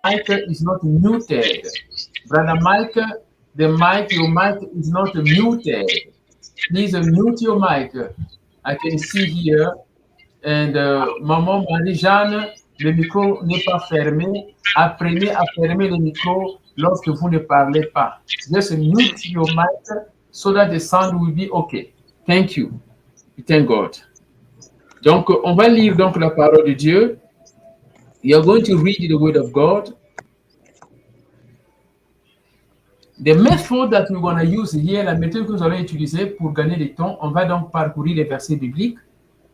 mic is not muted. Brother Mike, your mic is not muted. Please mute your mic. I can see here. And Maman Marie-Jeanne, le micro n'est pas fermé. Apprenez à fermer le micro lorsque vous ne parlez pas. Just mute your mic so that the sound will be okay. Thank you. Thank God. Donc, on va lire donc la parole de Dieu. You're going to read the word of God. The method that we're going to use here, la méthode que nous allons utiliser pour gagner du temps, on va donc parcourir les versets bibliques.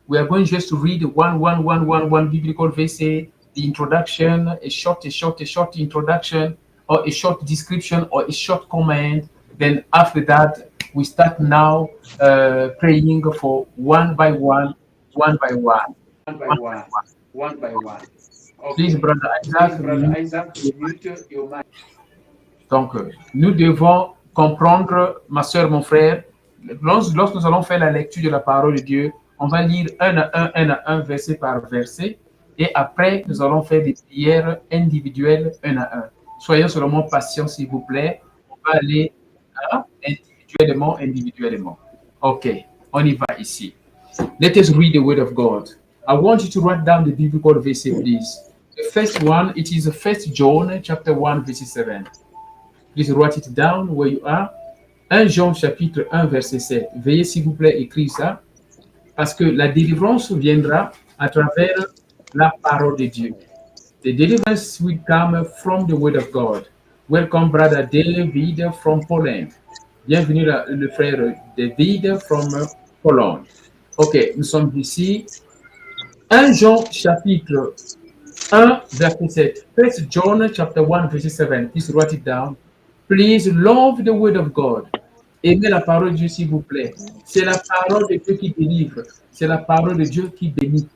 We are going just to read one biblical verse, the introduction, a short introduction, or a short description, or a short comment. Then after that, we start now praying for one by one. Okay. Please, Brother Isaac, mute your mic. Donc, nous devons comprendre, ma soeur, mon frère, lorsque nous allons faire la lecture de la parole de Dieu, on va lire un à un, verset par verset, et après, nous allons faire des prières individuelles, un à un. Soyez seulement patients, s'il vous plaît. On va aller individuellement. OK, on y va ici. Let us read the word of God. I want you to write down the biblical verse, please. The first one, it is 1 John chapter 1, verse 7. Please write it down where you are. 1 Jean chapitre 1, verset 7. Veuillez, s'il vous plaît, écrire ça. Parce que la délivrance viendra à travers la parole de Dieu. The deliverance will come from the word of God. Welcome, brother David from Poland. Bienvenue, le frère David from Poland. OK, nous sommes ici. 1 Jean chapitre 1, verset 7. 1 John chapter 1, verset 7. Please write it down. Please love the word of God. Aimez la parole de Dieu, s'il vous plaît. C'est la parole de Dieu qui délivre. C'est la parole de Dieu qui bénit.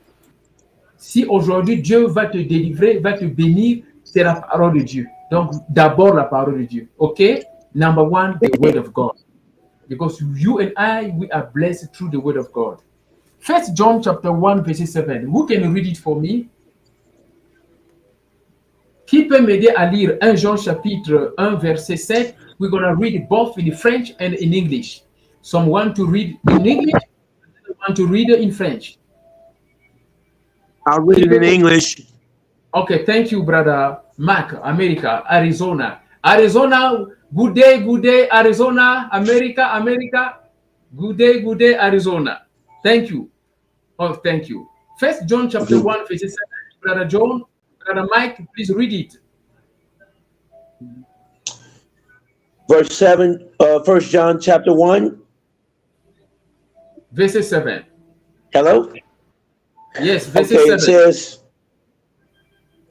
Si aujourd'hui Dieu va te délivrer, va te bénir, c'est la parole de Dieu. Donc, d'abord la parole de Dieu. OK? Number one, the word of God. Because you and I, we are blessed through the word of God. 1 John chapter 1, verset 7. Who can read it for me? Qui peut m'aider à lire 1 Jean chapitre 1, verset 7? We're going to read it both in French and in English. Some want to read in English, some want to read in French. I'll read it in English. Okay, thank you, brother Mac, America, Arizona. Arizona, good day, Arizona, America. Good day, Arizona. Thank you. Oh, thank you. 1 John chapter 1, verse 7. Brother John, Brother Mike, please read it. Verse 7, 1 John chapter 1. Verse 7. Hello? Yes, verse okay, 7.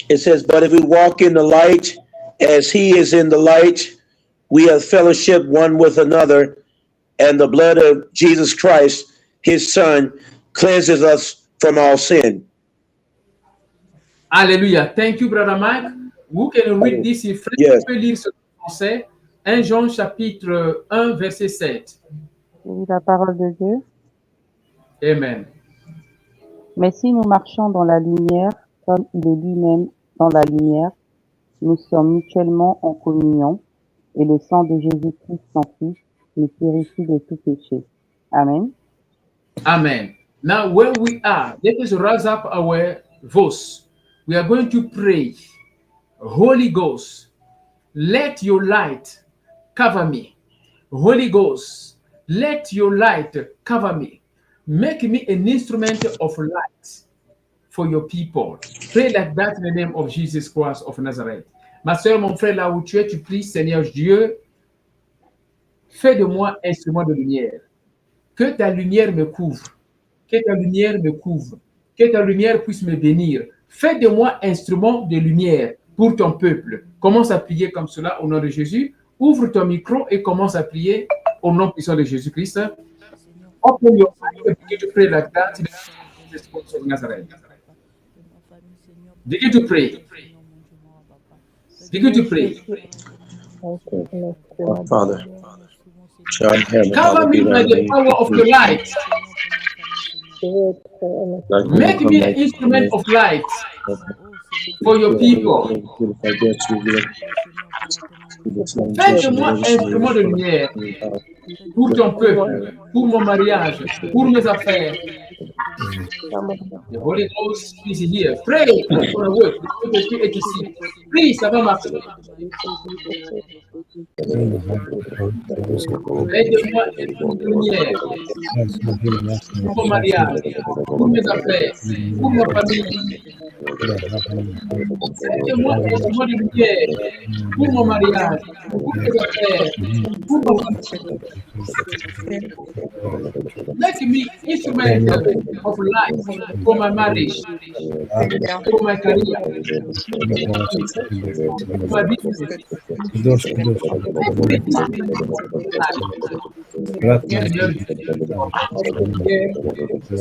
It says, but if we walk in the light as he is in the light, we have fellowship one with another, and the blood of Jesus Christ, his son, cleanses us from all sin. Alléluia. Thank you, Brother Mike. Who can read this in French? Yes. Peut lire ce français. 1 Jean chapitre 1, verset 7. La parole de Dieu. Amen. Mais si nous marchons dans la lumière, comme il est lui-même dans la lumière, nous sommes mutuellement en communion, et le sang de Jésus-Christ, son Fils, nous purifie de tout péché. Amen. Amen. Now, where we are, let us raise up our voice. We are going to pray. Holy Ghost, let your light cover me. Holy Ghost, let your light cover me. Make me an instrument of light for your people. Pray like that in the name of Jesus Christ of Nazareth. Ma soeur, mon frère, là où tu es, tu pries, Seigneur Dieu, fais de moi instrument de lumière. Que ta lumière me couvre. Que ta lumière me couvre. Que ta lumière puisse me bénir. Fais de moi instrument de lumière pour ton peuple. Commence à prier comme cela au nom de Jésus. Ouvre ton micro et commence à prier au nom puissant de Jésus-Christ. Open your mind and begin to pray like that in the name of Jesus Christ of Nazareth. Begin to pray. Begin to pray. Father. Cover me by the power of the light. Make me an instrument of light. for your people. Faites-moi instrument de lumière pour ton peuple, pour mon mariage, pour mes affaires. The Holy Ghost is here. Pray for the work. Le Esprit est ici. Prie, ça va marcher. Faites-moi instrument de lumière pour mon mariage, pour mes affaires, pour ma famille. Faites-moi instrument de lumière pour mon mariage, pour mes affaires, pour ma famille. Make me instrument of life for my marriage, for my career, for my business.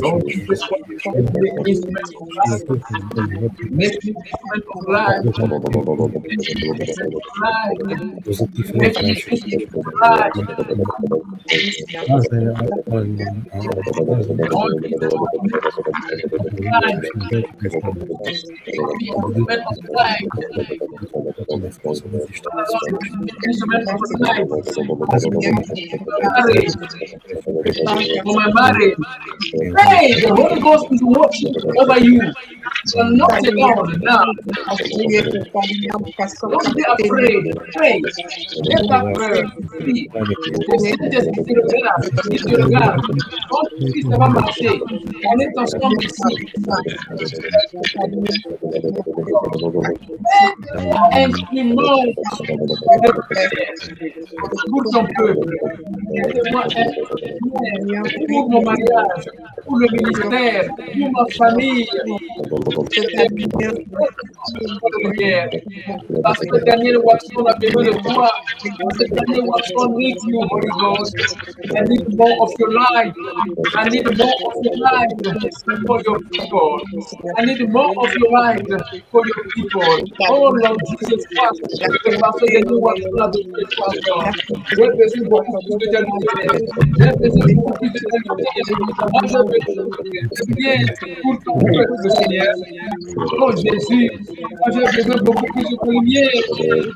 Don't you just want to be instrument of life? Make me instrument of life. Make me instrument of life. For my marriage, hey, the Holy Ghost is watching over you. You're not alone now. Don't be afraid. Pray. Let that prayer be. Le Saint-Esprit te regarde. Il te regarde. Quand Christ va marcher, on est ensemble ici. Instrument pour ton peuple. Faites-moi pour mon mariage, pour le ministère, pour ma famille. Parce que Daniel Watson a besoin de toi. Parce que Daniel Watson needs you, Holy Ghost. I need more of your life. I need more of your life for your people. I need more of your life for your people. Oh Lord Jesus Christ, le pasteur Daniel Watson a besoin de toi. J'ai besoin beaucoup plus de ta lumière. J'ai besoin beaucoup plus de ta lumière. Moi, j'ai besoin de lumière pour ton peuple, Seigneur. Oh Jésus, moi j'ai besoin beaucoup plus de lumière.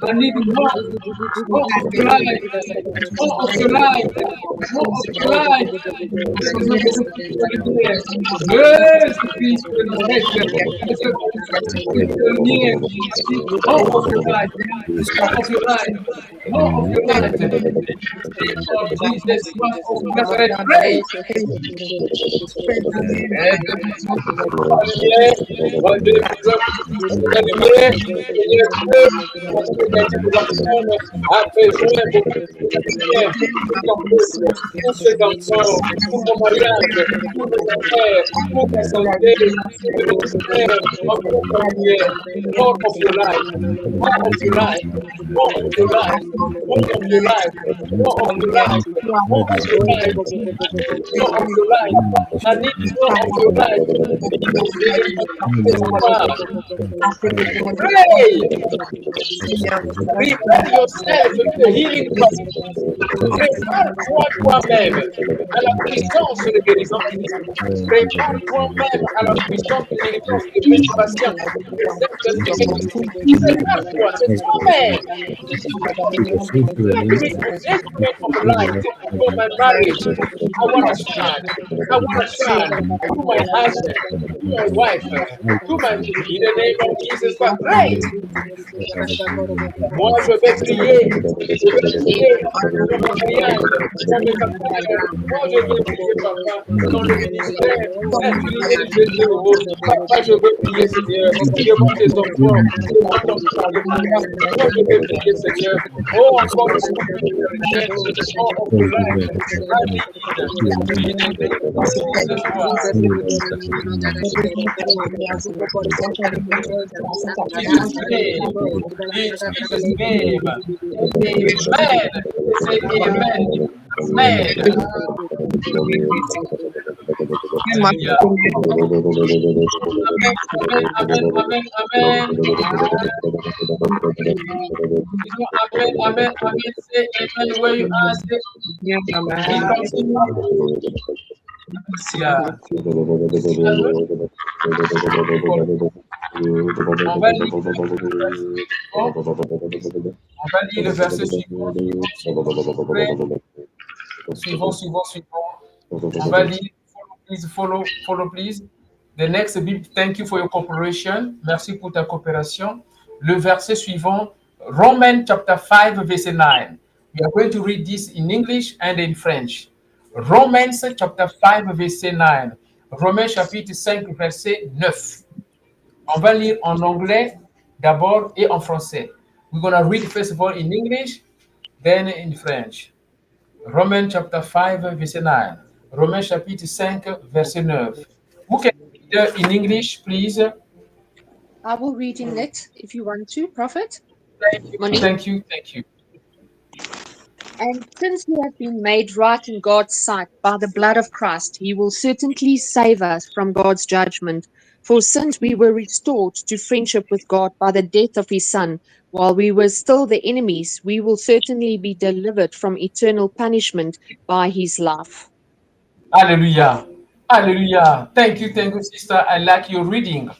I need more of your light. More of your light. More of your light. J'ai besoin beaucoup plus de lumière. Jésus-Christ de Nazareth. J'ai besoin beaucoup plus de lumière. More of your light. More of your light. More of your light. Oh Jesus Christ of Nazareth, pray. I need more of your life. Pray! Prepare yourself to the healing process. Prépare-toi toi-même à la puissance de guérison. Prépare toi-même à la puissance de guérison de Sébastien. Prépare-toi, c'est toi-même. Of light for my marriage. I want to shine. I want to shine to my husband, to my wife, to my in the name of Jesus. But pray. Moi, je vais prier. Je vais prier pour mon mariage, pour mes affaires. Moi, je vais prier, papa, dans le ministère. Papa, je veux prier, Seigneur. Je vois tes enfants. Je vois ton travail. Moi, je vais prier, Seigneur. Oh, encore une fois. Amen. Say amen where you are. On va lire le verset suivant. Suivant. On va lire. Follow, please. The next bit, thank you for your cooperation. Merci pour ta coopération. Le verset suivant, Romans chapter 5, verset 9. We are going to read this in English and in French. Romans chapter 5, verset 9. Romains chapitre 5, verset 9. On va lire en anglais d'abord et en français. We're going to read first of all in English, then in French. Romans chapter 5, verset 9. Romains chapitre 5, verset 9. Who can read in English, please? I will read in it if you want to, Prophet. Thank you. And since we have been made right in God's sight by the blood of Christ, he will certainly save us from God's judgment. For since we were restored to friendship with God by the death of his Son, while we were still the enemies, we will certainly be delivered from eternal punishment by his love. Hallelujah. Hallelujah. Thank you, sister. I like your reading.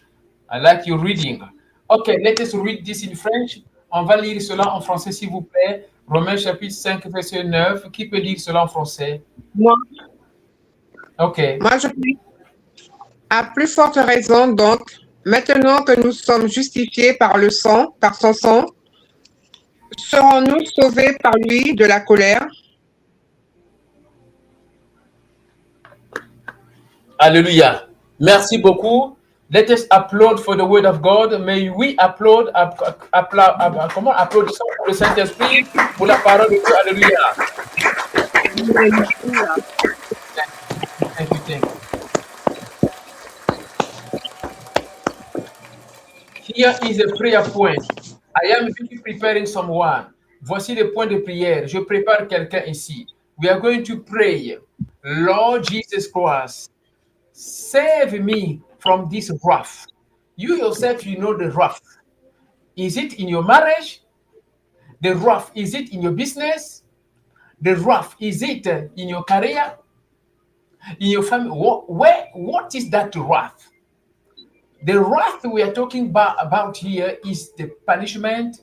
Okay, let us read this in French. On va lire cela en français, s'il vous plaît. Romains chapitre 5, verset 9. Qui peut lire cela en français? Moi. Ok. Moi, je prie. À plus forte raison, donc, maintenant que nous sommes justifiés par son sang, serons-nous sauvés par lui de la colère? Alléluia. Merci beaucoup. Let us applaud for the word of God. May we applaud comment applaudir pour le Saint-Esprit, pour la parole de Dieu. Alléluia. Thank you. Here is a prayer point. I am preparing someone. Voici les points de prière. Je prépare quelqu'un ici. We are going to pray. Lord Jesus Christ, save me from this wrath. You yourself, you know the wrath. Is it in your marriage? The wrath, is it in your business? The wrath, is it in your career? In your family? What is that wrath? The wrath we are talking about here is the punishment,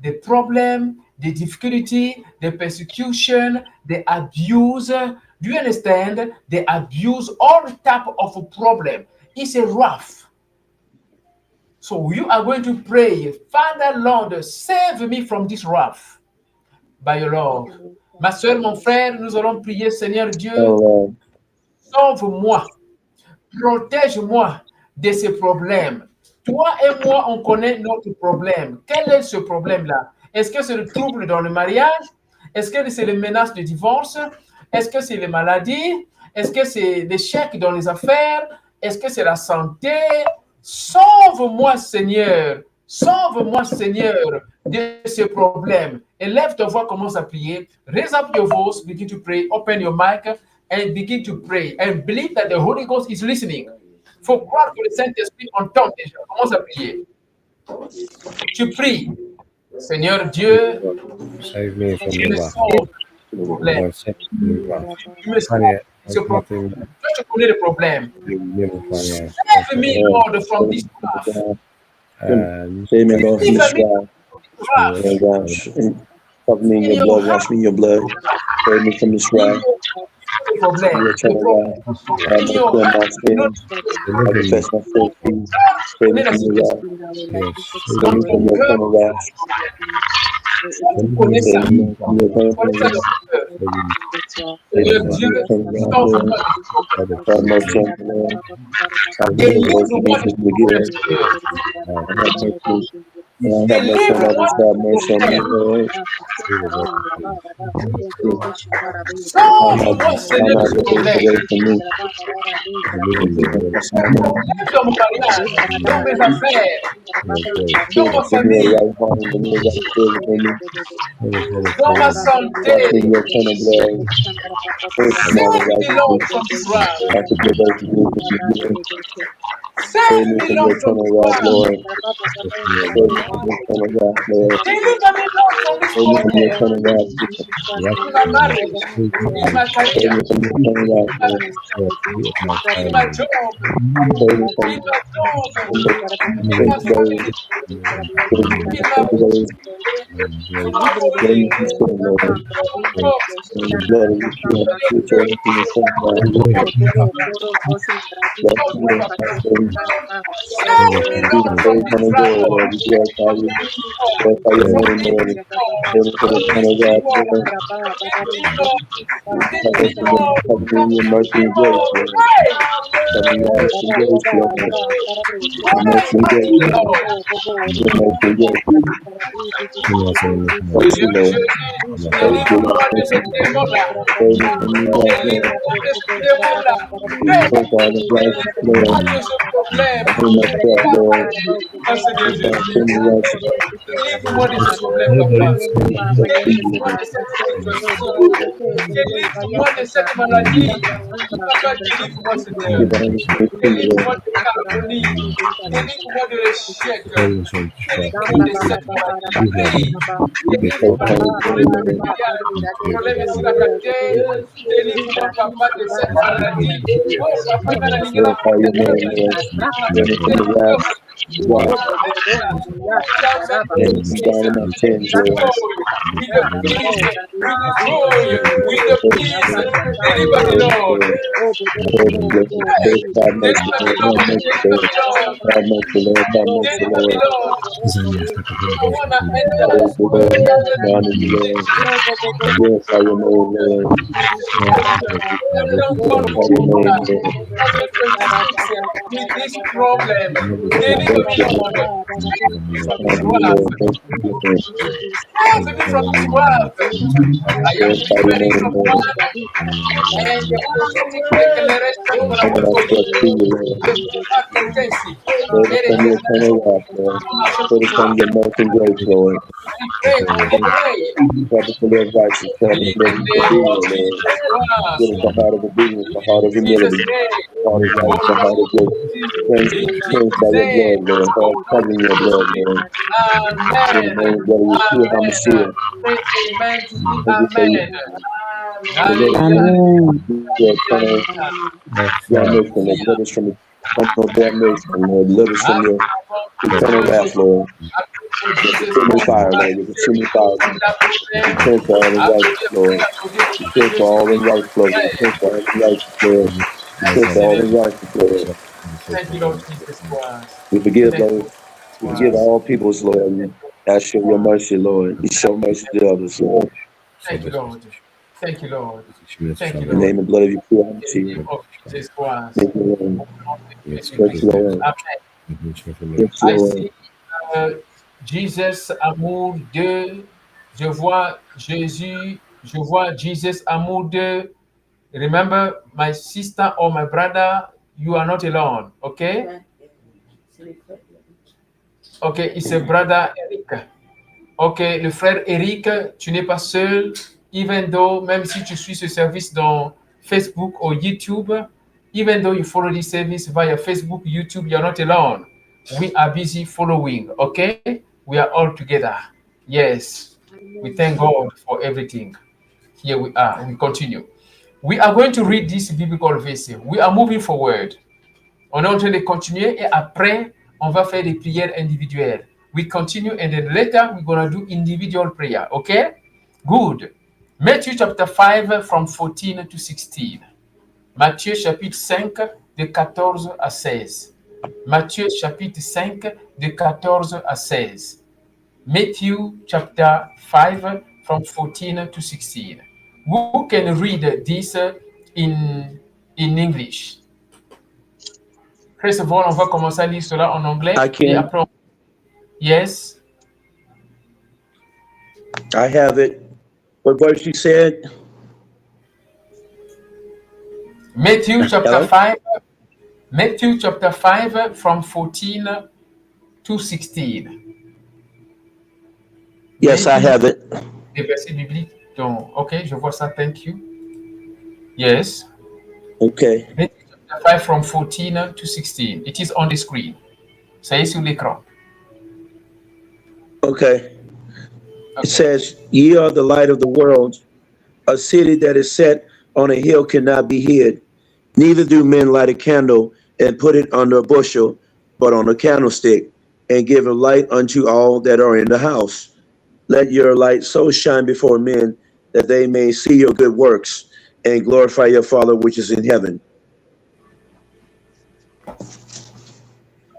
the problem, the difficulty, the persecution, the abuse. Do you understand? The abuse, all type of problem. It's a wrath. So you are going to pray, Father, Lord, save me from this wrath by your Lord. Ma soeur, mon frère, nous allons prier, Seigneur Dieu, sauve-moi, protège-moi de ces problèmes. Toi et moi, on connaît notre problème. Quel est ce problème-là? Est-ce que c'est le trouble dans le mariage? Est-ce que c'est les menaces de divorce? Est-ce que c'est les maladies? Est-ce que c'est l'échec dans les affaires? Est-ce que c'est la santé? Sauve-moi, Seigneur. Sauve-moi, Seigneur, de ces problèmes. Élève ta voix, commence à prier. Raise up your voice, begin to pray. Open your mic and begin to pray. And believe that the Holy Ghost is listening. Il faut croire que le Saint-Esprit entend déjà. Commence à prier. Tu pries. Seigneur Dieu, save me from tu the me wrath. sauves du problème. Lord, save me from the wrath. Tu me sauves de ce problème. Toi, tu connais le problème. Save me, Lord, from this wrath. Save me, Lord, from this wrath. Cover me in your blood, wash me in your blood. Save me from this wrath. Problème. I confess my filthy. Save me from your wrath. Save me from your eternal wrath. Tu connais ça. Tu connais ça dans ton cœur. Seigneur Dieu, sauve-moi du problème. Délivre-moi du problème, Seigneur. Délivre-moi du problème. Sauve-moi, Seigneur, du problème. Dans mon mariage, dans mes affaires, dans ma famille, dans ma santé. Save me, Lord, from this wrath. Save me from your eternal wrath, Lord. Save me from your eternal wrath, Lord. Deliver me, Lord, from this Save me from your problem. eternal wrath, Jesus. In my marriage, in my Save career, me from your eternal in wrath, my Lord. business, in my job, Save me from in my job, from the in my ways, family, save me in from my the ways, to my save me colleague, from sin, Lord. oh God, In the blood of Yeshua, deliver save me from your eternal wrath, Lord. Bless you, Lord. save me, We Lord, from praise this and adore you, trouble, Lord. We glorify from you. this storm, Glorify your from name, this Lord. storm, Save me from the from eternal this wrath, demon, Lord. this demon, this Cover us demon, again. Cover me in your mercy and grace, demon, Lord. pray, Cover me in your mercy and grace, Lord. Your pray mercy and unto grace, the Lord. Lord. Your mercy and grace. Thank you, Seigneur Lord. Jésus, Thank you, délivre-moi Lord. de ce démon-là. Save me from the wrath, Lord. Délivre-moi de ce démon-là. Pray, Take all the righteous, délivre-moi Lord. de ce problème. I hear myself, Lord. Dans ce Dieu Take all Jésus. sin and righteous. Délivre-moi de ce problème, papa. Bless you, Délivre-moi de cette situation. Délivre-moi de cette maladie. Papa, délivre-moi, Seigneur. give all the praise to you, Lord. Délivre-moi de l'agonie. Délivre-moi de l'échec. Délivre-moi de cette maladie. Take Délivre-moi de all ce the problème praise, Lord. familial, problème extra-carrière. Délivre-moi, papa, de cette maladie. Oh, papa, dans la ligne de la Glorify your name, Lord. Save me from the wrath. Wrath. Save me from down in my sins, Lord. With the peace, with the joy, with the Save me peace. from Deliver me, Lord. Lord. Save me, blessed Hey, Spirit. God mercy, deliver me, Lord. God Lord. mercy, Deliver Lord. me, Lord. God mercy, Lord. God mercy, Deliver me, Lord. Lord. I want to enter Praise this the world Lord. without the We honor you, Lord. Glorify your name, Lord. I don't want Glorify to your name, enter Lord. 2026 with this problem. Deliver Thank me, you, Lord. Lord. Save me from this Honor you, wrath. Lord. Thank you, Lord. Save me from this wrath. I am Glorify your declaring name, your Lord. word and the prophetic declaration pour la Bring ourselves to montée. you, Lord. Ne fais pas quelqu'un ici. Save us Et from les your eternal wrath, Lord. Save us from your mercy and grace, Lord. we pray, we pray. Help us to live righteous. Help us In to live the name of obedient, Lord. Jesus Give Christ. us the heart of obedience, the heart of In Jesus' humility, name. the heart of life, the heart of grace. In Cleansed by Jesus' your blood, name. Lord. All covered in your blood, Lord. In the Amen. name of blood of Yeshua Amen. HaMashiach. Say amen to me. As we say, Amen. deliver us Hallelujah. from Amen. your eternal damnation, Lord. Hallelujah. Deliver us from eternal damnation, Lord. Deliver us from your eternal wrath, Appreciate Lord. Your Jesus consuming Christ. fire, Lord. Your consuming fire. Appreciate Repent for all unrighteous, Lord. Repent for all unrighteous, Lord. Repent for all unrighteous, Lord. Merci Repent for all Seigneur. unrighteous, Lord. Thank you, Lord Jesus Christ. We forgive Thank you, those. Lord We forgive Jesus Christ. all peoples, Lord. And ask for your mercy, Lord. You show mercy to others, Lord. Thank you, Lord. Thank you, Lord. Thank you, In the Lord. name and blood of Yeshua In the HaMashiach. name of Jesus Christ. Thank you, Lord. Au nom de Yes, Jésus-Christ. Lord. Amen. Yes, I Lord. see Jesus Amour 2. Je vois Jésus. Je vois Jesus Amour 2. Remember, my sister or my brother, you are not alone. Okay? Okay, it's a brother Eric. Ok, le frère Eric, tu n'es pas seul, even though, même si tu suis ce service dans Facebook ou YouTube, even though you follow this service via Facebook, YouTube, you're not alone. We are busy following, okay? We are all together. Yes. We thank God for everything. Here we are. We continue. We are going to read this biblical verse. We are moving forward. On est en train de continuer et après, on va faire des prières individuelles. We continue and then later we're going to do individual prayer. Okay? Good. Matthew chapter 5 from 14 to 16. Matthieu chapitre 5 de 14 à 16. Matthieu chapitre 5 de 14 à 16. Matthew chapter 5 from 14 to 16. Who can read this in English? First of all, on va commencer à lire cela en anglais. I Et can. après, yes. I have it. What verse you said? Matthew chapter Hello? 5. Matthew chapter 5 from 14 to 16. Yes, I have it. Des versets bibliques. Donc, OK, je vois ça. Thank you. Yes. Okay. Matthew 5 from 14 to 16. It is on the screen. Ça est sur l'écran. Okay. It says, "Ye are the light of the world. A city that is set on a hill cannot be hid. Neither do men light a candle and put it under a bushel, but on a candlestick, and give a light unto all that are in the house. Let your light so shine before men that they may see your good works and glorify your Father which is in heaven."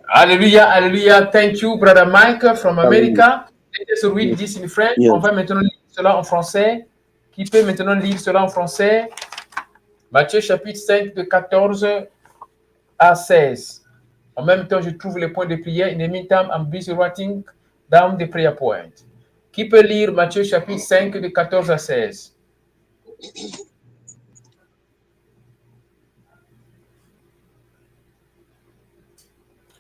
Alléluia, alléluia. Thank you, Brother Mike from America. Let us read this in French. Yeah. On va maintenant lire cela en français. Qui peut maintenant lire cela en français? Matthieu chapitre 5 de 14 à 16. En même temps, je trouve les points de prière. In the meantime, I'm busy writing down the prayer point. Qui peut lire Matthieu chapitre 5 de 14 à 16?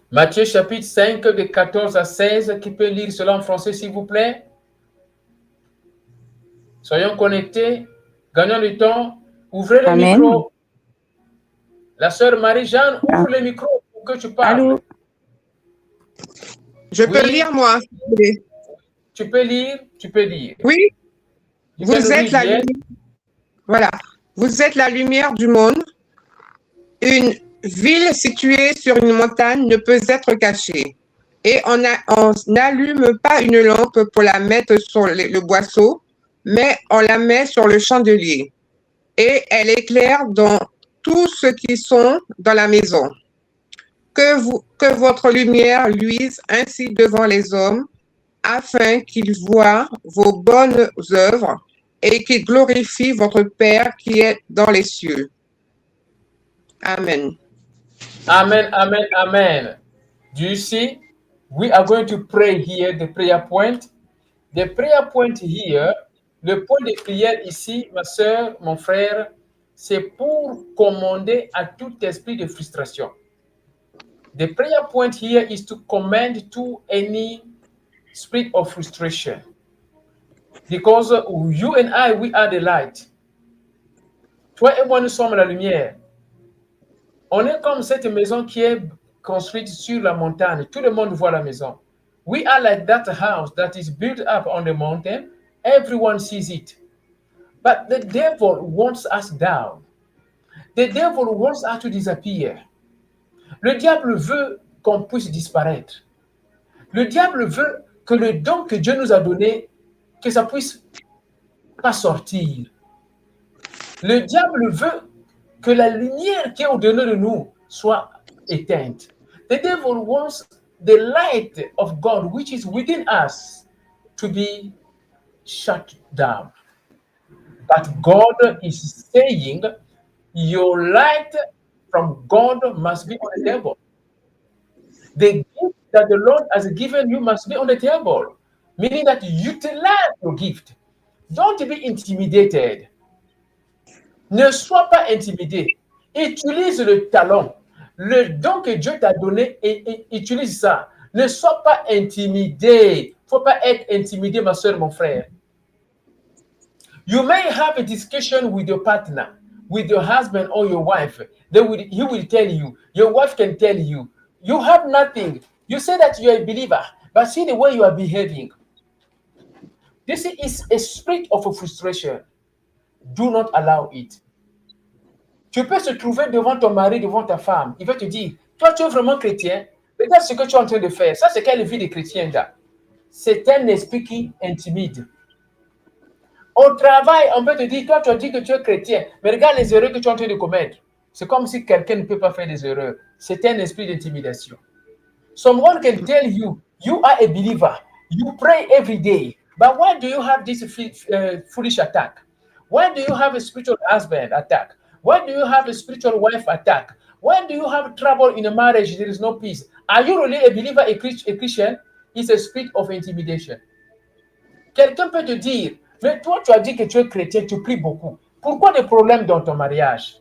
Matthieu chapitre 5 de 14 à 16. Qui peut lire cela en français, s'il vous plaît? Soyons connectés. Gagnons du temps. Ouvrez le Amen. micro. La sœur Marie-Jeanne, ouvre le micro pour que tu parles. Allô? Je peux Oui. lire, moi, si vous voulez. Tu peux lire, tu peux dire. Oui, You vous can êtes read, la yes? lumière. Voilà. Vous êtes la lumière du monde. Une ville située sur une montagne ne peut être cachée. Et on n'allume pas une lampe pour la mettre sur le boisseau, mais on la met sur le chandelier. Et elle éclaire dans tous ceux qui sont dans la maison. Que votre lumière luise ainsi devant les hommes, afin qu'ils voient vos bonnes œuvres et qu'ils glorifient votre Père qui est dans les cieux. Amen. Amen, amen, amen. Do you see? We are going to pray here the prayer point. The prayer point here, le point de prière ici, ma soeur, mon frère, c'est pour commander à tout esprit de frustration. The prayer point here is to command to any spirit of frustration. Because you and I, we are the light. Toi et moi, nous sommes la lumière. On est comme cette maison qui est construite sur la montagne. Tout le monde voit la maison. We are like that house that is built up on the mountain. Everyone sees it. But the devil wants us down. The devil wants us to disappear. Le diable veut qu'on puisse disparaître. Le diable veut que le don que Dieu nous a donné, que ça puisse pas sortir. Le diable veut que la lumière qui est au-delà de nous soit éteinte. The devil wants the light of God, which is within us, to be shut down. But God is saying, your light from God must be on the table. The gift that the Lord has given you must be on the table, meaning that you utilize your gift. Don't be intimidated. Ne sois pas intimidé. Utilise le talent, le don que Dieu t'a donné et utilise ça. Ne sois pas intimidé. Il ne faut pas être intimidé, ma soeur, mon frère. You may have a discussion with your partner, with your husband or your wife. He will tell you, your wife can tell you, you have nothing. You say that you are a believer, but see the way you are behaving. This is a spirit of frustration. Do not allow it. Tu peux se trouver devant ton mari, devant ta femme. Il va te dire, toi, tu es vraiment chrétien. Regarde ce que tu es en train de faire. Ça, c'est quelle vie de chrétien, là? C'est un esprit qui intimide. Au travail, on peut te dire, toi, tu as dit que tu es chrétien, mais regarde les erreurs que tu es en train de commettre. C'est comme si quelqu'un ne peut pas faire des erreurs. C'est un esprit d'intimidation. Someone can tell you, you are a believer. You pray every day. But why do you have this foolish attack? Why do you have a spiritual husband attack? Why do you have a spiritual wife attack? Why do you have trouble in a marriage? There is no peace. Are you really a believer, a Christian? It's a spirit of intimidation. Quelqu'un peut te dire, mais toi, tu as dit que tu es chrétien, tu pries beaucoup. Pourquoi des problèmes dans ton mariage?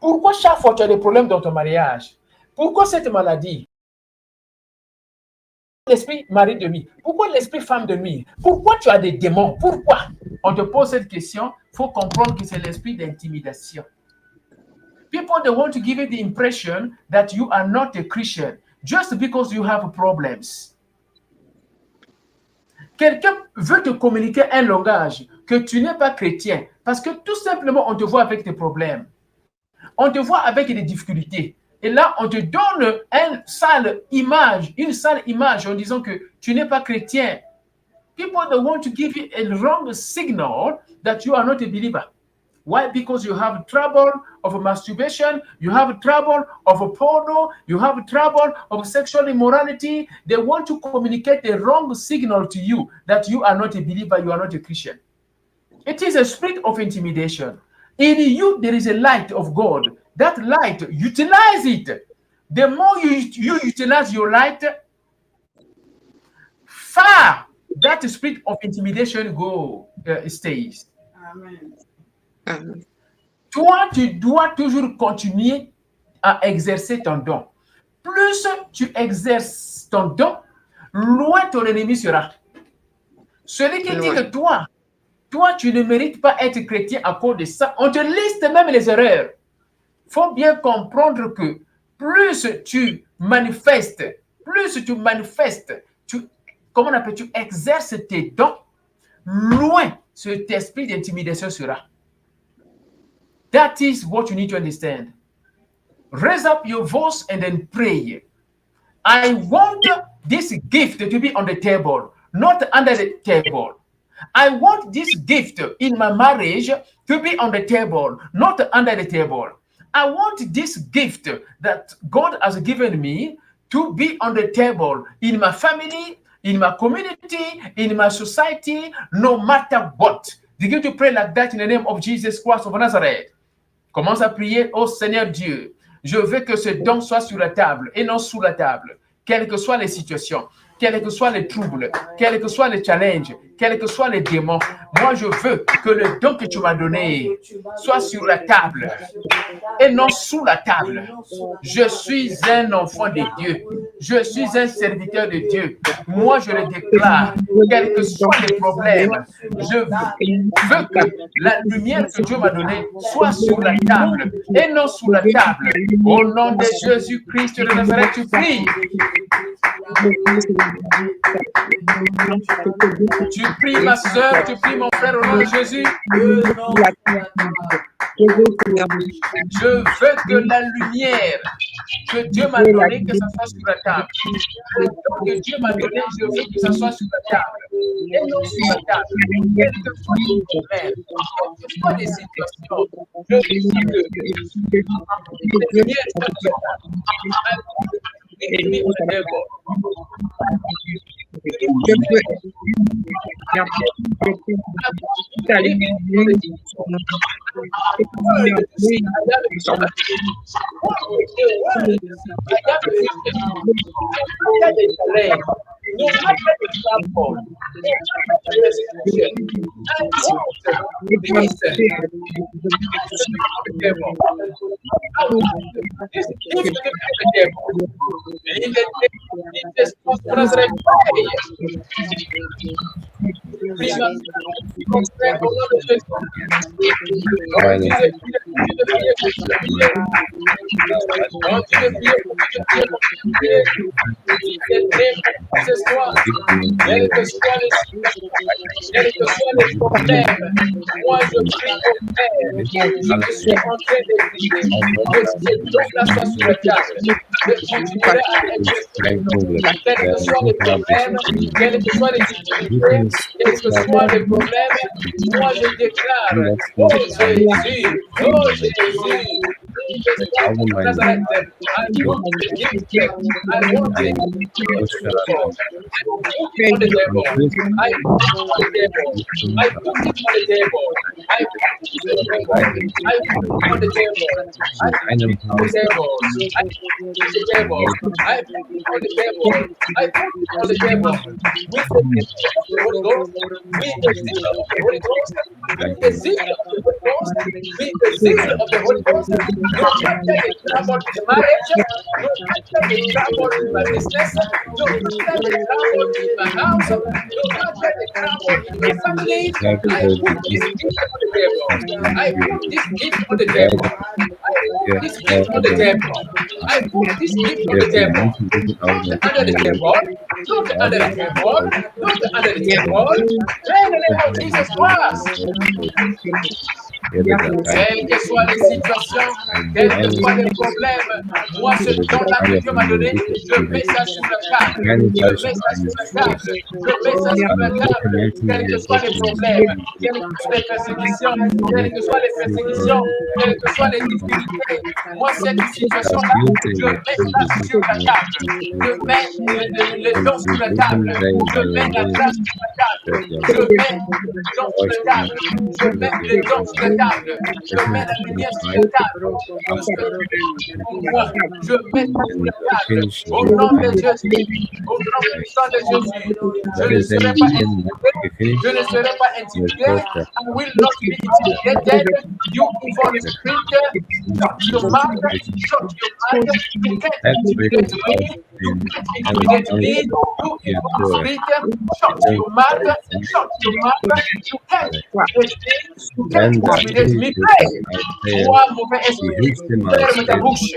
Pourquoi chaque fois tu as des problèmes dans ton mariage? Pourquoi cette maladie? L'esprit mari de nuit? Pourquoi l'esprit femme de nuit? Pourquoi tu as des démons? Pourquoi? On te pose cette question, il faut comprendre que c'est l'esprit d'intimidation. People, they want to give you the impression that you are not a Christian just because you have problems. Quelqu'un veut te communiquer un langage que tu n'es pas chrétien parce que tout simplement, on te voit avec tes problèmes. On te voit avec des difficultés. Et là, on te donne une sale image en disant que tu n'es pas chrétien. People, they want to give you a wrong signal that you are not a believer. Why? Because you have trouble of masturbation, you have trouble of porno, you have trouble of sexual immorality. They want to communicate a wrong signal to you that you are not a believer, you are not a Christian. It is a spirit of intimidation. In you, there is a light of God. That light, utilize it. The more you utilize your light, far that spirit of intimidation stays. Amen. Toi, tu dois toujours continuer à exercer ton don. Plus tu exerces ton don, loin ton ennemi sera. Celui qui dit que toi, tu ne mérites pas être chrétien à cause de ça, on te liste même les erreurs. Il faut bien comprendre que plus tu manifestes, tu exerces tes dons, loin cet esprit d'intimidation sera. That is what you need to understand. Raise up your voice and then pray. I want this gift to be on the table, not under the table. I want this gift in my marriage to be on the table, not under the table. I want this gift that God has given me to be on the table in my family, in my community, in my society, no matter what. Begin to pray like that in the name of Jesus Christ of Nazareth. Commence à prier, oh Seigneur Dieu, je veux que ce don soit sur la table et non sous la table, quelles que soient les situations, quels que soient les troubles, quels que soient les challenges, quels que soient les démons. Moi, je veux que le don que tu m'as donné soit sur la table et non sous la table. Je suis un enfant de Dieu. Je suis un serviteur de Dieu. Moi, je le déclare, quels que soient les problèmes, je veux que la lumière que Dieu m'a donnée soit sur la table et non sous la table. Au nom de Jésus-Christ de Nazareth, tu pries. Tu pries ma soeur, tu pries mon frère au nom de Jésus. Je veux que la lumière que Dieu m'a donnée, que ça soit sur la table. Le don que Dieu m'a donné, je veux que ça soit sur la table. Et non sur la table. Quels que soient les problèmes, quelles que soient les situations, je veux que la lumière soit sur la table. No matter the trouble, no matter the persecution, I want this gift to the devil. In the name of Nazareth, quel que soit les problèmes, moi je prie au Père, je suis en train de prier, que ce don-là soit sur la table, je continuerai à exercer, quels que soient les problèmes, quelles que soient les difficultés, quels que soient les problèmes, moi je déclare, oh Jésus, Nazareth, I want to give gift, I want to on the table. I put it on the table. I put it on the table. I put it on the table. I put it on the table. I put it on the table. I put it on the table. I put it on the table. I put it on the table. With the gift of the Holy Ghost, with the zeal of the Holy Ghost, with the zeal of the Holy Ghost, with the zeal of the Holy Ghost. No matter the trouble in the marriage, no matter the trouble in my business, no matter the trouble in my house, no matter the trouble in my family, I put this gift on the table. I put this gift on the table. I put this gift on the table. I put this gift on the table. Put it under the table. Put it under the table. Put it under the table. In the name of Jesus Christ. Quelles que soient les situations, quels que soient les problèmes, moi, ce don-là que Dieu m'a donné, je mets ça sur la table. Je mets ça sur la table. Je mets ça sur la table. Quels que soient les problèmes, quelles que soient les persécutions, quelles que soient les persécutions, quelles que soient les difficultés, moi, cette situation-là, je mets ça sur la table. Je mets les dons sur la table. Je mets la grâce sur la table. Je mets les dons sur la table. Je mets les dons sur la table. Je mets la lumière sur la table. Tout ce que je mets sur la table. Au nom de Jésus. Au nom puissant de Jésus. Je ne serai pas intimidé. Je ne serai pas intimidé. I will not be intimidated. You evil spirit. Shut your mouth. Shut your mouth. You can't intimidate me. You can't intimidate me. You evil spirit. Shut your mouth. Shut your mouth. You can't intimidate me. You can't intimidate me. Toi, mauvais esprit, ferme ta bouche.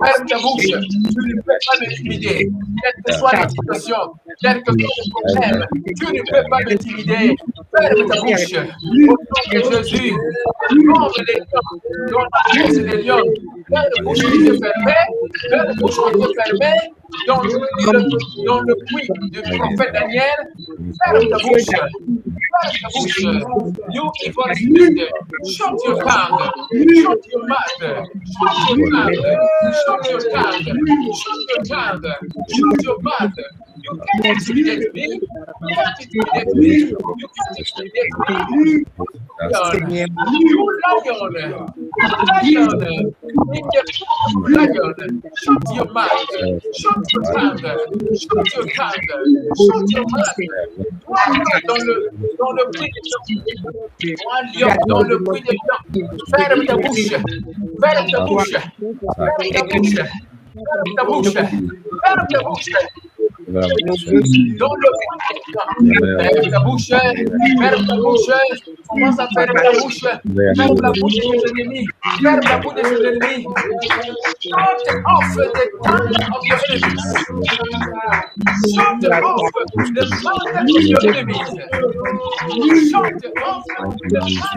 Ferme ta bouche. Tu ne peux pas m'intimider. Quelle que soit la situation, quel que soit le problème, tu ne peux pas m'intimider. Ferme ta bouche. Au nom de Jésus, comme les lions, dans la bouche des lions, la bouche qui est fermée, la bouche qui est fermée, dans le puits du prophète Daniel, ferme ta bouche. Ferme ta bouche. You evil spirit, shut your tongue, shut your mouth, shut your tongue, shut your tongue, shut your tongue, shut your mouth. You can't intimidate me. You can't intimidate me. You can't intimidate me. Lion, shut your mouth, shut your tongue, shut your tongue, shut your mouth. Dans le puits des lions, dans le puits des lions, ferme ta bouche, ferme ta bouche, ferme ta bouche, ferme ta bouche, ferme ta bouche. Dans le ferme ta bouche, ferme ta bouche, commence à fermer ta bouche, ferme la bouche de tes ennemis, ferme la bouche de tes ennemis. Shut off the tongue of your enemies. Shut off the mouth of your enemies. Shut off the mouth of your enemies.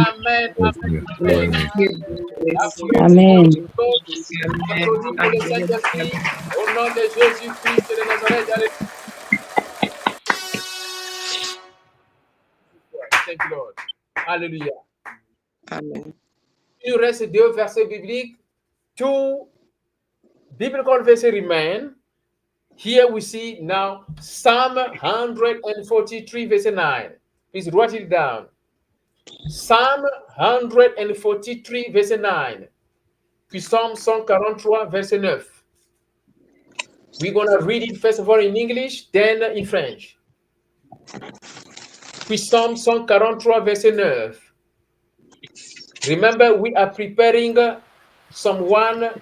Amen. Au nom de Jésus-Christ de Nazareth. Thank you, Lord. Alléluia. Amen. Il nous reste 2 versets bibliques. 2 biblical verses remain. Here we see now Psalm 143, verse 9. Please write it down. Psalm 143, verse 9. Puis Psalm 143, verse 9. We're going to read it first of all in English, then in French. Puis Psalm 143, verse 9. Remember, we are preparing Psalm 1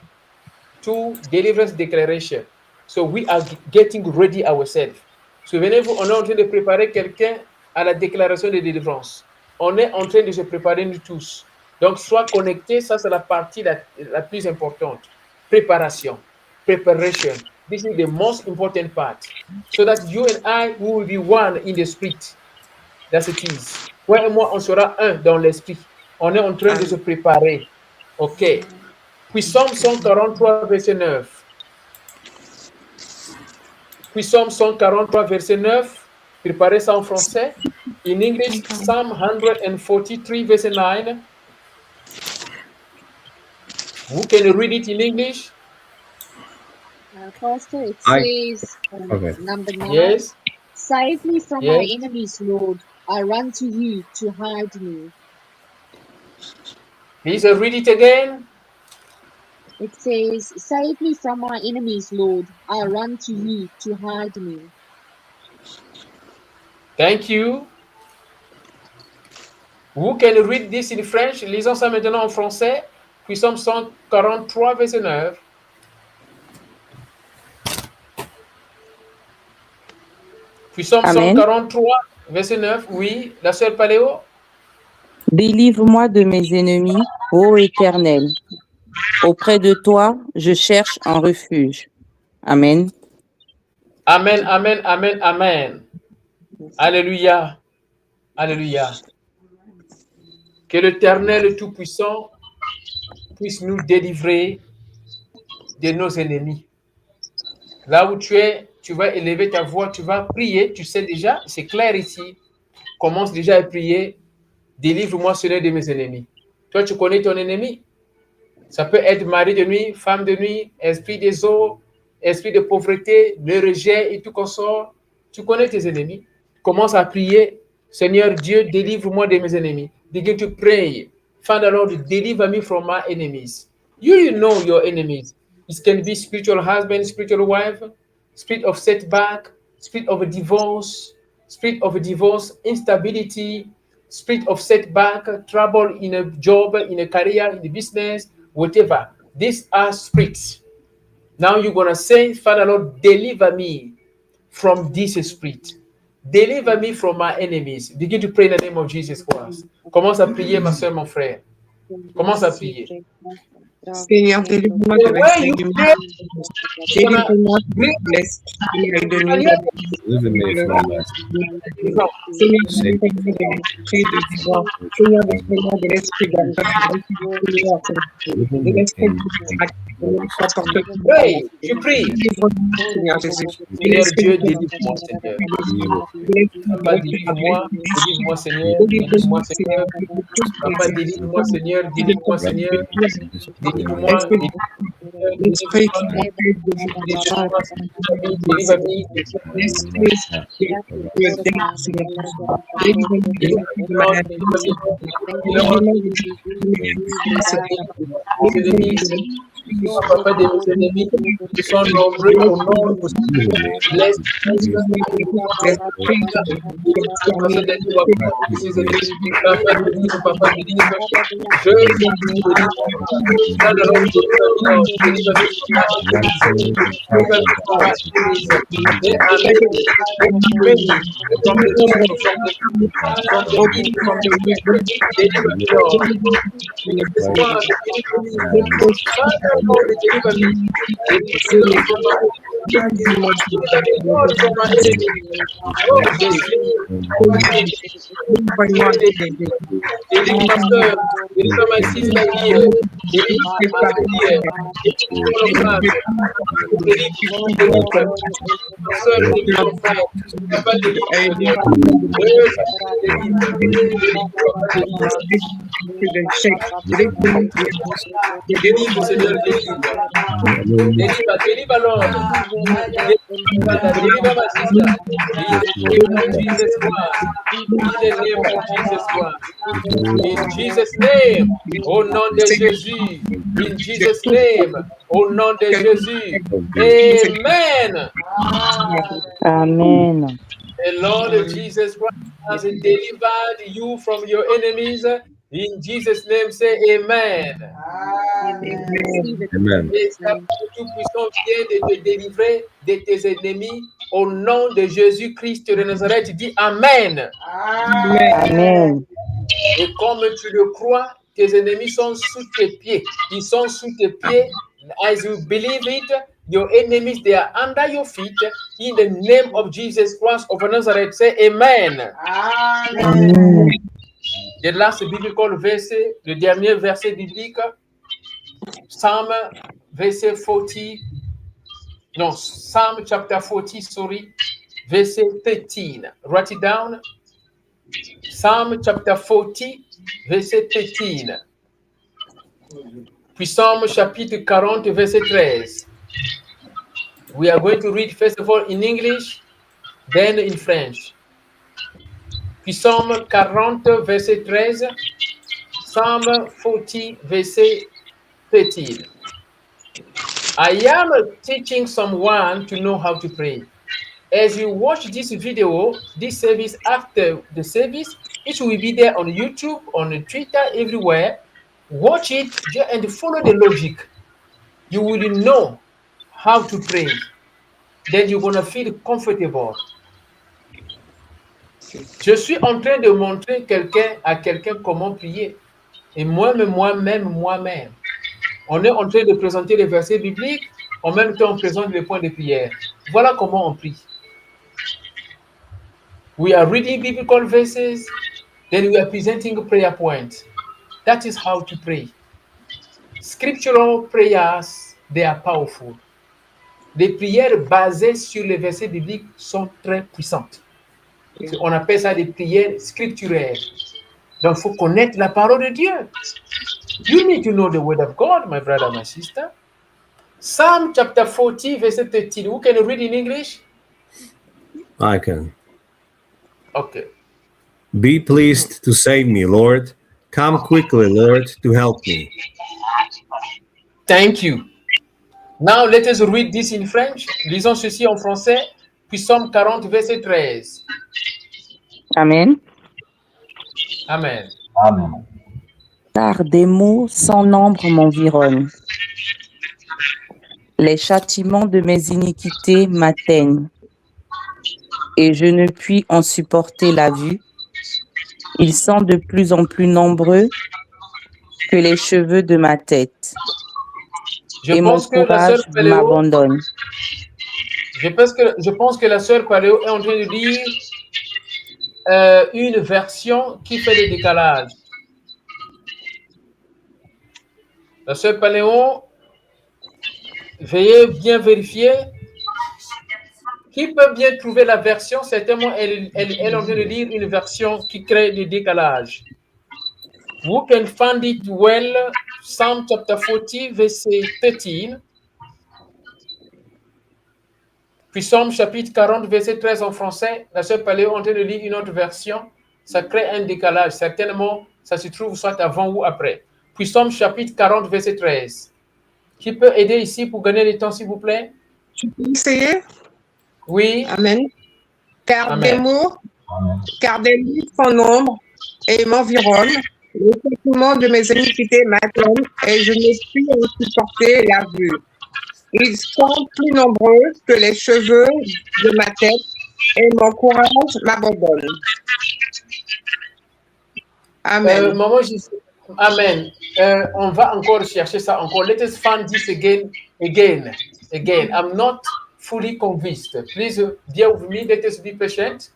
to deliverance declaration. So we are getting ready ourselves. Souvenez-vous, on est en train de préparer quelqu'un à la déclaration de délivrance. On est en train de se préparer nous tous. Donc, sois connecté, ça c'est la partie la plus importante. Préparation. Preparation. This is the most important part. So that you and I will be one in the spirit. That's it is. Toi et moi, on sera un dans l'esprit. On est en train de se préparer. OK. Puis Psalm 143, verset 9. Puis Psalm 143, verset 9. Préparez ça en français. In English, Psalm 143, verset 9. Who can read it in English? Pastor, it I- says, Okay. number 9. Yes. Save me from my Yes. enemies, Lord. I run to you to hide me. Please read it again. It says, save me from my enemies, Lord. I run to you to hide me. Thank you. Who can read this in French? Lisons ça maintenant en français. Puis Psalm 143, verset 9. Puis Psalm Amen. 143, verset 9. Oui, la sœur Paléo. Délivre-moi de mes ennemis, ô Éternel. Auprès de toi, je cherche un refuge. Amen. Amen, amen, amen, amen. Alléluia. Alléluia. Que l'Éternel Tout-Puissant puisse nous délivrer de nos ennemis. Là où tu es, tu vas élever ta voix, tu vas prier, tu sais déjà, c'est clair ici. Commence déjà à prier. Délivre-moi, Seigneur, de mes ennemis. Toi, tu connais ton ennemi. Ça peut être mari de nuit, femme de nuit, esprit des eaux, esprit de pauvreté, de rejet et tout consort. Tu connais tes ennemis. Commence à prier. Seigneur Dieu, délivre-moi de mes ennemis. Begin to pray. Father Lord, deliver me from my enemies. You know your enemies. It can be spiritual husband, spiritual wife, spirit of setback, spirit of divorce, instability, spirit of setback, trouble in a job, in a career, in the business, whatever. These are spirits. Now you're going to say, Father Lord, deliver me from this spirit. Deliver me from my enemies. Begin to pray in the name of Jesus Christ. Commence à prier, ma soeur, mon frère. Commence à prier. Seigneur, délivre-moi de l'esprit du mal. Délivre-moi de l'esprit de nous. Deliver me from my Seigneur, délivre-moi de l'esprit de divorce. Seigneur, délivre-moi de l'esprit d'angoisse, de l'esprit de Pray, je prie. Seigneur Jésus. Seigneur Dieu, délivre-moi, Seigneur. Papa, délivre-moi, Seigneur. Délivre-moi, Seigneur. Papa, délivre-moi, Seigneur. Délivre-moi, Seigneur. Délivre-moi. L'esprit qui m'empêche de Papa, de mes ennemis qui sont nombreux au nom de laisse Deliver, Lord. Deliver my sister. In the name of Jesus Christ. In the name of Jesus Christ. In Jesus' name. Au nom de Jésus. In Jesus' name. Au nom de Jésus. Amen. Amen. The Lord Jesus Christ has delivered you from your enemies. In Jesus' name, say amen. Amen. Et ça, Tout-Puissant vient de te délivrer de tes ennemis. Au nom de Jésus-Christ de Nazareth, dis amen. Amen. Et comme tu le crois, tes ennemis sont sous tes pieds. Ils sont sous tes pieds. As you believe it, your enemies, they are under your feet. In the name of Jesus Christ of Nazareth, say amen. Amen. The last biblical verset, le dernier verset biblique, Psalm verset 40, no, Psalm chapter 40, sorry, verset 13. Write it down. Psalm chapter 40, verset 13. Puis Psalm chapitre 40, verset 13. We are going to read first of all in English, then in French. Puis Psalm 40, verset 13. Psalm 40, verset 13. I am teaching someone to know how to pray. As you watch this video, this service, after the service, it will be there on YouTube, on Twitter, everywhere. Watch it and follow the logic. You will know how to pray. Then you're going to feel comfortable. Je suis en train de montrer à quelqu'un comment prier. Et moi-même, on est en train de présenter les versets bibliques, en même temps on présente les points de prière. Voilà comment on prie. We are reading biblical verses, then we are presenting prayer points. That is how to pray. Scriptural prayers, they are powerful. Les prières basées sur les versets bibliques sont très puissantes. On appelle ça des prières scripturaires. Donc, il faut connaître la parole de Dieu. You need to know the word of God, my brother, my sister. Psalm chapter 40, verset 13. Who can read in English? I can. Okay. Be pleased to save me, Lord. Come quickly, Lord, to help me. Thank you. Now, let us read this in French. Lisons ceci en français. Puis Psalm 40, verset 13. Amen. Amen. Amen. Car des maux sans nombre m'environnent. Les châtiments de mes iniquités m'atteignent. Et je ne puis en supporter la vue. Ils sont de plus en plus nombreux que les cheveux de ma tête. Et mon courage m'abandonne. Je pense que la sœur Paléo est en train de lire une version qui fait des décalages. La sœur Paléo, veuillez bien vérifier. Qui peut bien trouver la version? Certainement, elle est en train de lire une version qui crée des décalages. Who can find it well? Psalm chapter 40, verset 13. Puis Psalm chapitre 40, verset 13 en français. La sœur Paléo est en train de lire une autre version. Ça crée un décalage. Certainement, ça se trouve soit avant ou après. Puis Psalm chapitre 40, verset 13. Qui peut aider ici pour gagner le temps, s'il vous plaît? Tu peux essayer? Oui. Amen. Car Amen. des mots sans nombre et m'environnent. Le châtiment de mes iniquités m'atteignent et je ne puis en supporter la vue. Ils sont plus nombreux que les cheveux de ma tête et mon courage m'abandonne. Amen. Maman, Amen. On va encore chercher ça encore. Let us find this again. I'm not fully convinced. Please bear with me. Let us be patient.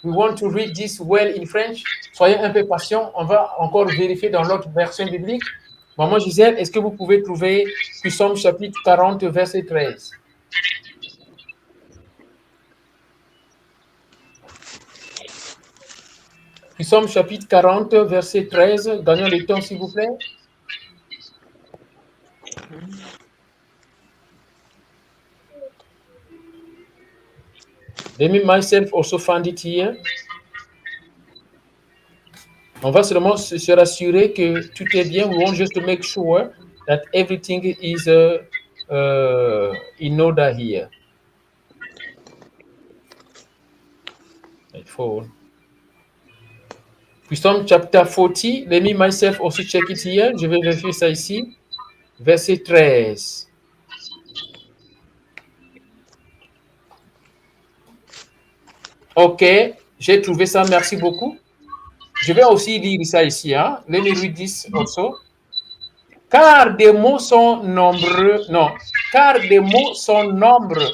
We want to read this well in French. Soyez un peu patient. On va encore vérifier dans l'autre version biblique. Maman Gisèle, est-ce que vous pouvez trouver Psalm chapitre 40, verset 13? Psalm chapitre 40, verset 13. Gagnons le temps, s'il vous plaît. Let me myself also find it here. On va seulement se rassurer que tout est bien. We want just to make sure that everything is in order here. Psalm chapter 40. Let me myself also check it here. Je vais vérifier ça ici. Verset 13. Ok, j'ai trouvé ça. Merci beaucoup. Je vais aussi lire ça ici. Hein? Let me read this also. Car des mots sont nombreux. Non, car des mots sont nombreux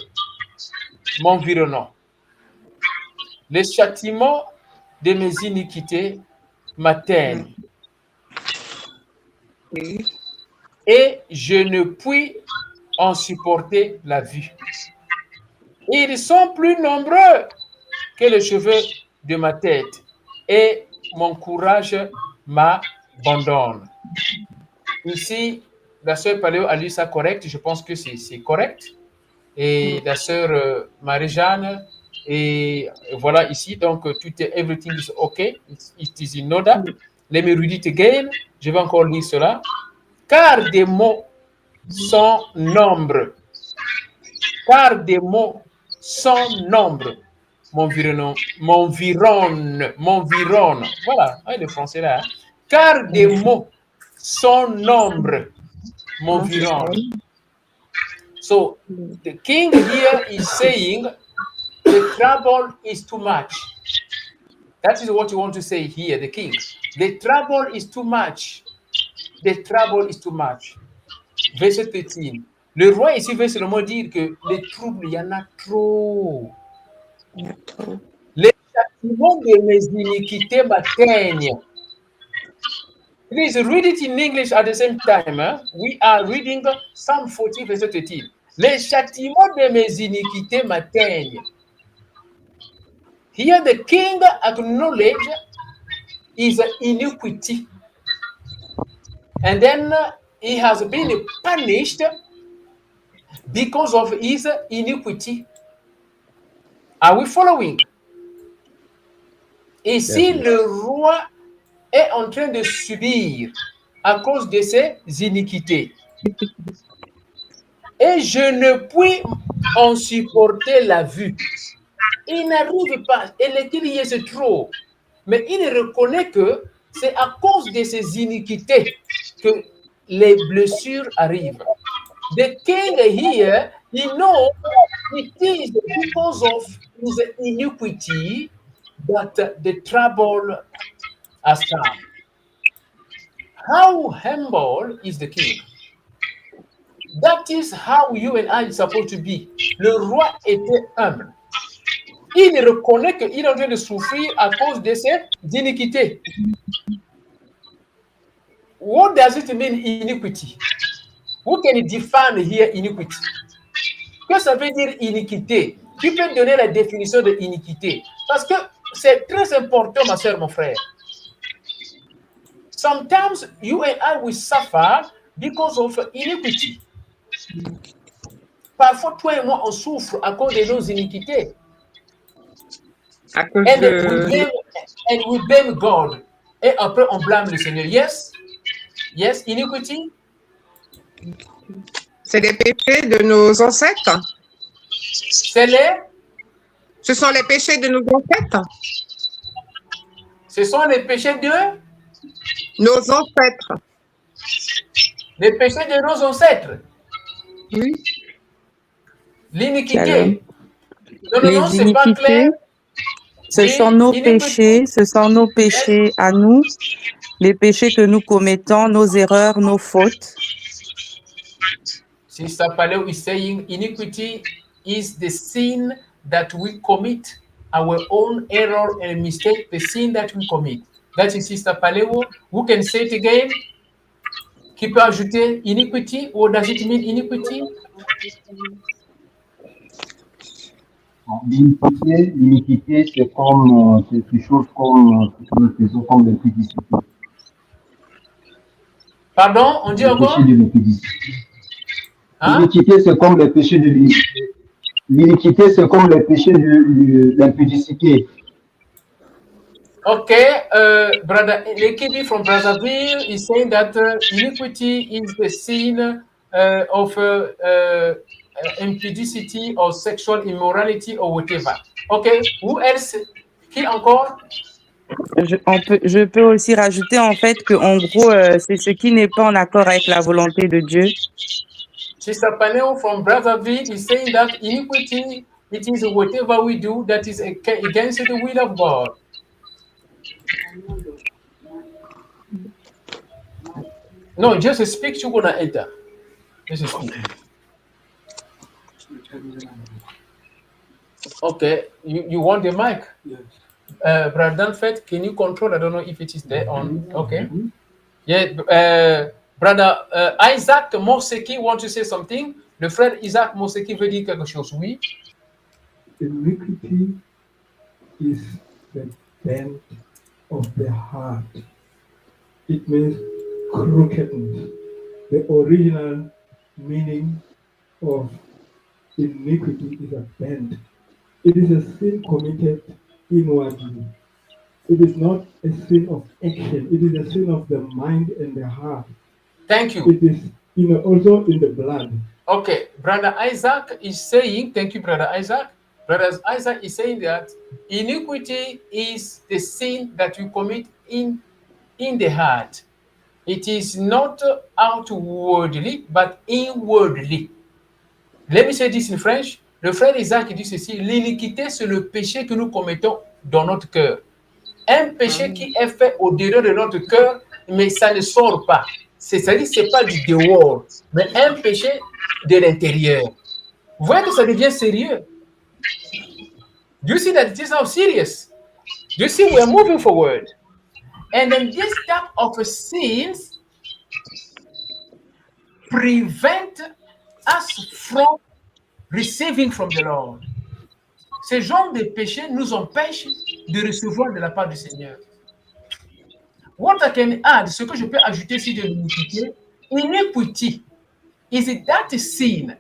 m'environnant. Les châtiments de mes iniquités m'atteignent. Et je ne puis en supporter la vue. Ils sont plus nombreux que les cheveux de ma tête. Et mon courage m'abandonne. Ici, la sœur Paléo a lu ça correct. Je pense que c'est correct. Et la sœur Marie-Jeanne, et voilà ici. Donc, everything is okay. It is in order. Let me read it again. Je vais encore lire cela. Car des mots sans nombre. Car des mots sans nombre m'environnent. Voilà, le français là. Hein? Car des mots sans nombre m'environnent. So, the king here is saying, the trouble is too much. That is what you want to say here, the king. The trouble is too much. The trouble is too much. Verset 13. Le roi ici veut seulement dire que les troubles, il y en a trop. Les châtiments de mes iniquités m'atteignent. Please read it in English at the same time. Hein? We are reading Psalm 40, verset 13. Les châtiments de mes iniquités m'atteignent. Here the king acknowledges his iniquity. And then he has been punished because of his iniquity. Are we following? Ici, le roi est en train de subir à cause de ses iniquités. Et je ne puis en supporter la vue. Il n'arrive pas, et le crier c'est trop. Mais il reconnaît que c'est à cause de ses iniquités que les blessures arrivent. The king here, he knows it is because of his iniquity that the trouble has come. How humble is the king? That is how you and I are supposed to be. Le roi était humble. Il reconnaît qu'il est en train de souffrir à cause de ses iniquités. What does it mean, iniquity? Who can define here iniquity? Qu'est-ce que ça veut dire iniquité? Tu peux donner la définition de iniquité. Parce que c'est très important, ma soeur, mon frère. Sometimes you and I will suffer because of iniquity. Parfois, toi et moi, on souffre à cause de nos iniquités. À cause And we blame God. Et après, on blâme le Seigneur. Yes? Yes, iniquity? C'est les péchés de nos ancêtres. Ce sont les péchés de nos ancêtres. Ce sont les péchés de nos ancêtres. Les péchés de nos ancêtres. Oui. L'iniquité. Les iniquités, ce sont nos péchés, à nous, les péchés que nous commettons, nos erreurs, nos fautes. Sister Paleo is saying iniquity is the sin that we commit, our own error and mistake, the sin that we commit. That is Sister Paleo. Who can say it again? Qui peut ajouter iniquity? What does it mean, iniquity? L'iniquité, c'est comme quelque chose comme que nous faisons comme l'impudicité. Pardon, on dit encore? L'iniquité, c'est comme le péché de l'iniquité. l'iniquité, c'est comme le péché de l'impudicité. Okay, brother Lekibi from Brazzaville is saying that iniquity is the sin of impudicity or sexual immorality or whatever. Okay, who else? Qui encore? Je peux aussi rajouter en fait que en gros, c'est ce qui n'est pas en accord avec la volonté de Dieu. Sister Paneo from Brazzaville is saying that iniquity, it is whatever we do that is against the will of God. No, just speak, you're gonna enter. Just speak. Okay, you want the mic? Yes. Brother Danfet, can you control? I don't know if it is there on. Okay. Yeah, brother Isaac Moseki want to say something. Le frère Isaac Moseki veut dire quelque chose. Oui. Iniquity is the bent of the heart. It means crookedness. The original meaning of iniquity is a bent. It is a sin committed inwardly. It is not a sin of action. It is a sin of the mind and the heart. Thank you. It is also in the blood. Okay, brother Isaac is saying, thank you, brother Isaac. Brother Isaac is saying that iniquity is the sin that you commit in the heart. It is not outwardly, but inwardly. Let me say this in French. Le frère Isaac dit ceci, l'iniquité, c'est le péché que nous commettons dans notre cœur. Un péché qui est fait au-dedans de notre cœur, mais ça ne sort pas. C'est-à-dire, ce n'est pas du dehors, mais un péché de l'intérieur. Vous voyez que ça devient sérieux. Do you see that it is now serious? Do you see we are moving forward? And then this type of sins prevent us from receiving from the Lord. Ce genre de péché nous empêche de recevoir de la part du Seigneur. What I can add, ce que je peux ajouter ici de l'iniquité, iniquity is that sin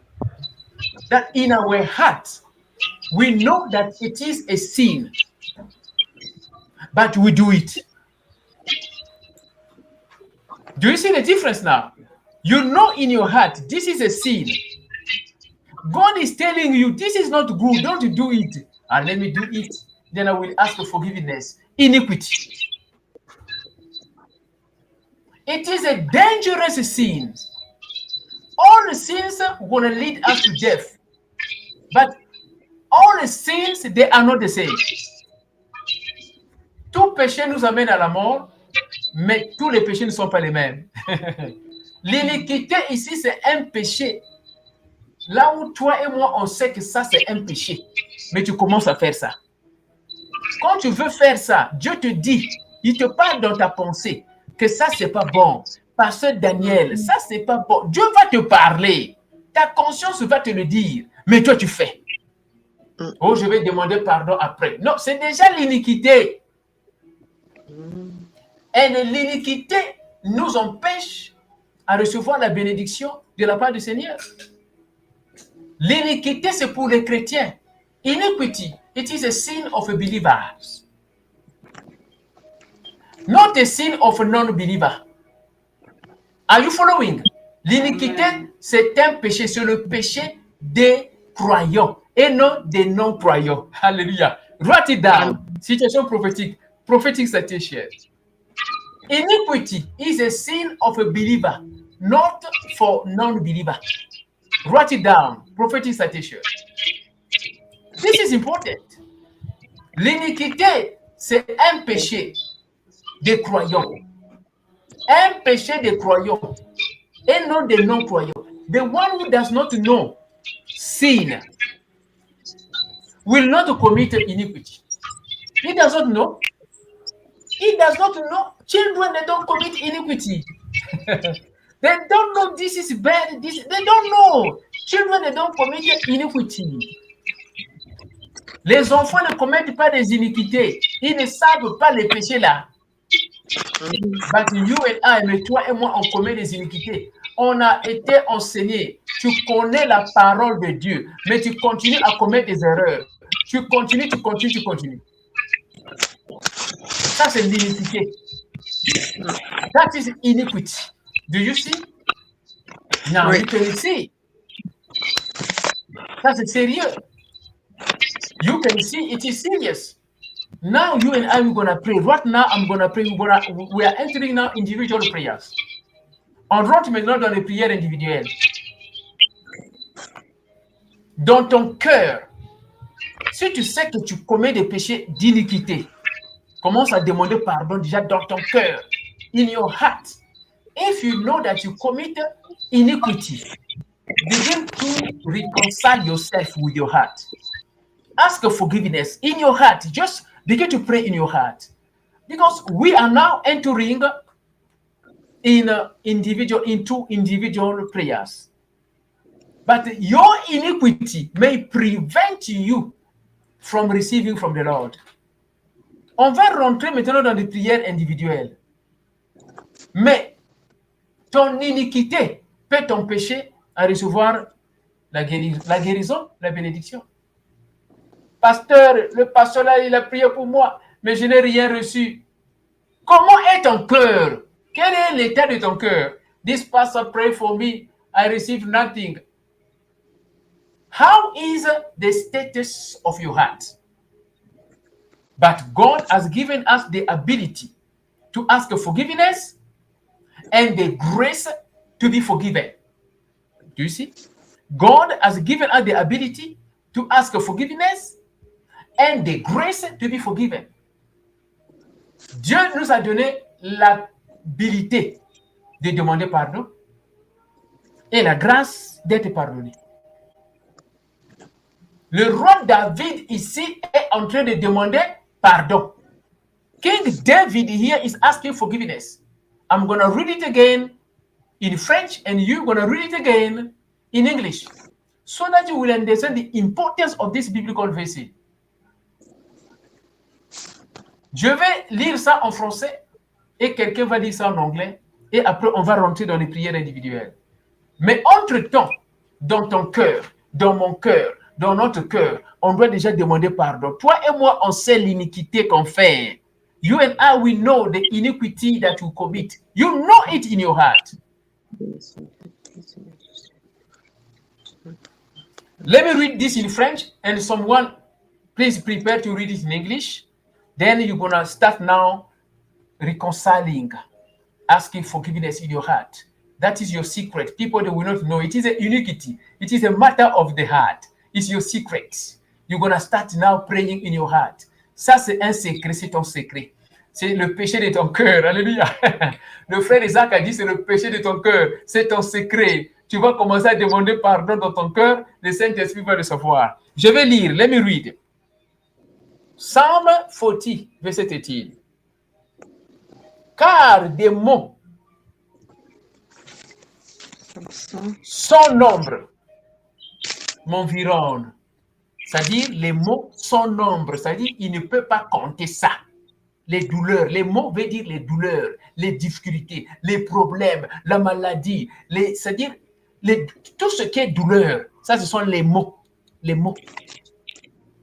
that in our heart we know that it is a sin, but we do it. Do you see the difference now? You know in your heart this is a sin. God is telling you this is not good, don't do it. And let me do it, then I will ask for forgiveness. Iniquity. It is a dangerous sin. All the sins are going to lead us to death. But all the sins, they are not the same. Tout péché nous amène à la mort, mais tous les péchés ne sont pas les mêmes. L'iniquité ici, c'est un péché. Là où toi et moi, on sait que ça, c'est un péché. Mais tu commences à faire ça. Quand tu veux faire ça, Dieu te dit, il te parle dans ta pensée que ça, c'est pas bon. Pasteur Daniel, ça, c'est pas bon. Dieu va te parler. Ta conscience va te le dire. Mais toi, tu fais. Oh, je vais demander pardon après. Non, c'est déjà l'iniquité. Et l'iniquité nous empêche à recevoir la bénédiction de la part du Seigneur. L'iniquité, c'est pour les chrétiens. Iniquity, it is a sin of believers. Not a sin of a non-believer. Are you following? L'iniquité, c'est un péché, c'est le péché des croyants et non des non-croyants. Alléluia. Write it down. Citation prophétique. Prophetic citation. Iniquity is a sin of a believer, not for non-believer. Write it down. Prophetic citation. This is important. L'iniquité, c'est un péché des croyants. Un péché des croyants et non des non-croyants. The one who does not know sin will not commit iniquity. He does not know. He does not know. Children, they don't commit iniquity. They don't know this is bad. They don't know. Children, they don't commit iniquity. Les enfants ne commettent pas des iniquités. Ils ne savent pas les péchés là. But you and I, mais toi et moi, on commet des iniquités. On a été enseigné. Tu connais la parole de Dieu, mais tu continues à commettre des erreurs. Tu continues. Ça, c'est l'iniquité. That is iniquity. Do you see? Now Oui. you can see. Ça, c'est sérieux. You can see it is serious. Now you and I are going to pray. Right now, I'm going to pray. We are entering now individual prayers. On rentre maintenant dans les prières individuelles. Dans ton cœur, si tu sais que tu commets des péchés d'iniquité, commence à demander pardon déjà dans ton cœur, in your heart. If you know that you commit iniquity, begin to reconcile yourself with your heart. Ask for forgiveness in your heart. Just begin to pray in your heart. Because we are now entering into individual prayers. But your iniquity may prevent you from receiving from the Lord. On va rentrer maintenant dans des prières individuelles. Mais ton iniquité peut t'empêcher à recevoir la guérison, la bénédiction. Pasteur, le pasteur là, il a prié pour moi, mais je n'ai rien reçu. Comment est ton cœur? Quel est l'état de ton cœur? This pastor prayed for me, I received nothing. How is the status of your heart? But God has given us the ability to ask for forgiveness and the grace to be forgiven. Do you see? God has given us the ability to ask for forgiveness and the grace to be forgiven. Dieu nous a donné l'habilité de demander pardon et la grâce d'être pardonné. Le roi David ici est en train de demander pardon. King David here is asking forgiveness. I'm going to read it again in French and you're going to read it again in English so that you will understand the importance of this biblical verse. Je vais lire ça en français et quelqu'un va lire ça en anglais et après on va rentrer dans les prières individuelles. Mais entre-temps, dans ton cœur, dans mon cœur, dans notre cœur, on doit déjà demander pardon. Toi et moi, on sait l'iniquité qu'on fait. You and I, we know the iniquity that you commit. You know it in your heart. Let me read this in French and someone, please prepare to read it in English. Then you're going to start now reconciling, asking forgiveness in your heart. That is your secret. People, they will not know. It is a iniquity. It is a matter of the heart. It's your secret. You're going to start now praying in your heart. Ça, c'est un secret, c'est ton secret. C'est le péché de ton cœur. Alléluia. Le frère Isaac a dit, c'est le péché de ton cœur. C'est ton secret. Tu vas commencer à demander pardon dans ton cœur. Le Saint-Esprit va le savoir. Je vais lire. Let me read. Psalm 40, verset 18. Car des mots sans nombre m'environnent. C'est-à-dire, les mots sans nombre. C'est-à-dire, il ne peut pas compter ça. Les douleurs. Les mots veulent dire les douleurs, les difficultés, les problèmes, la maladie. C'est-à-dire, tout ce qui est douleur. Ça, ce sont les mots. Les mots.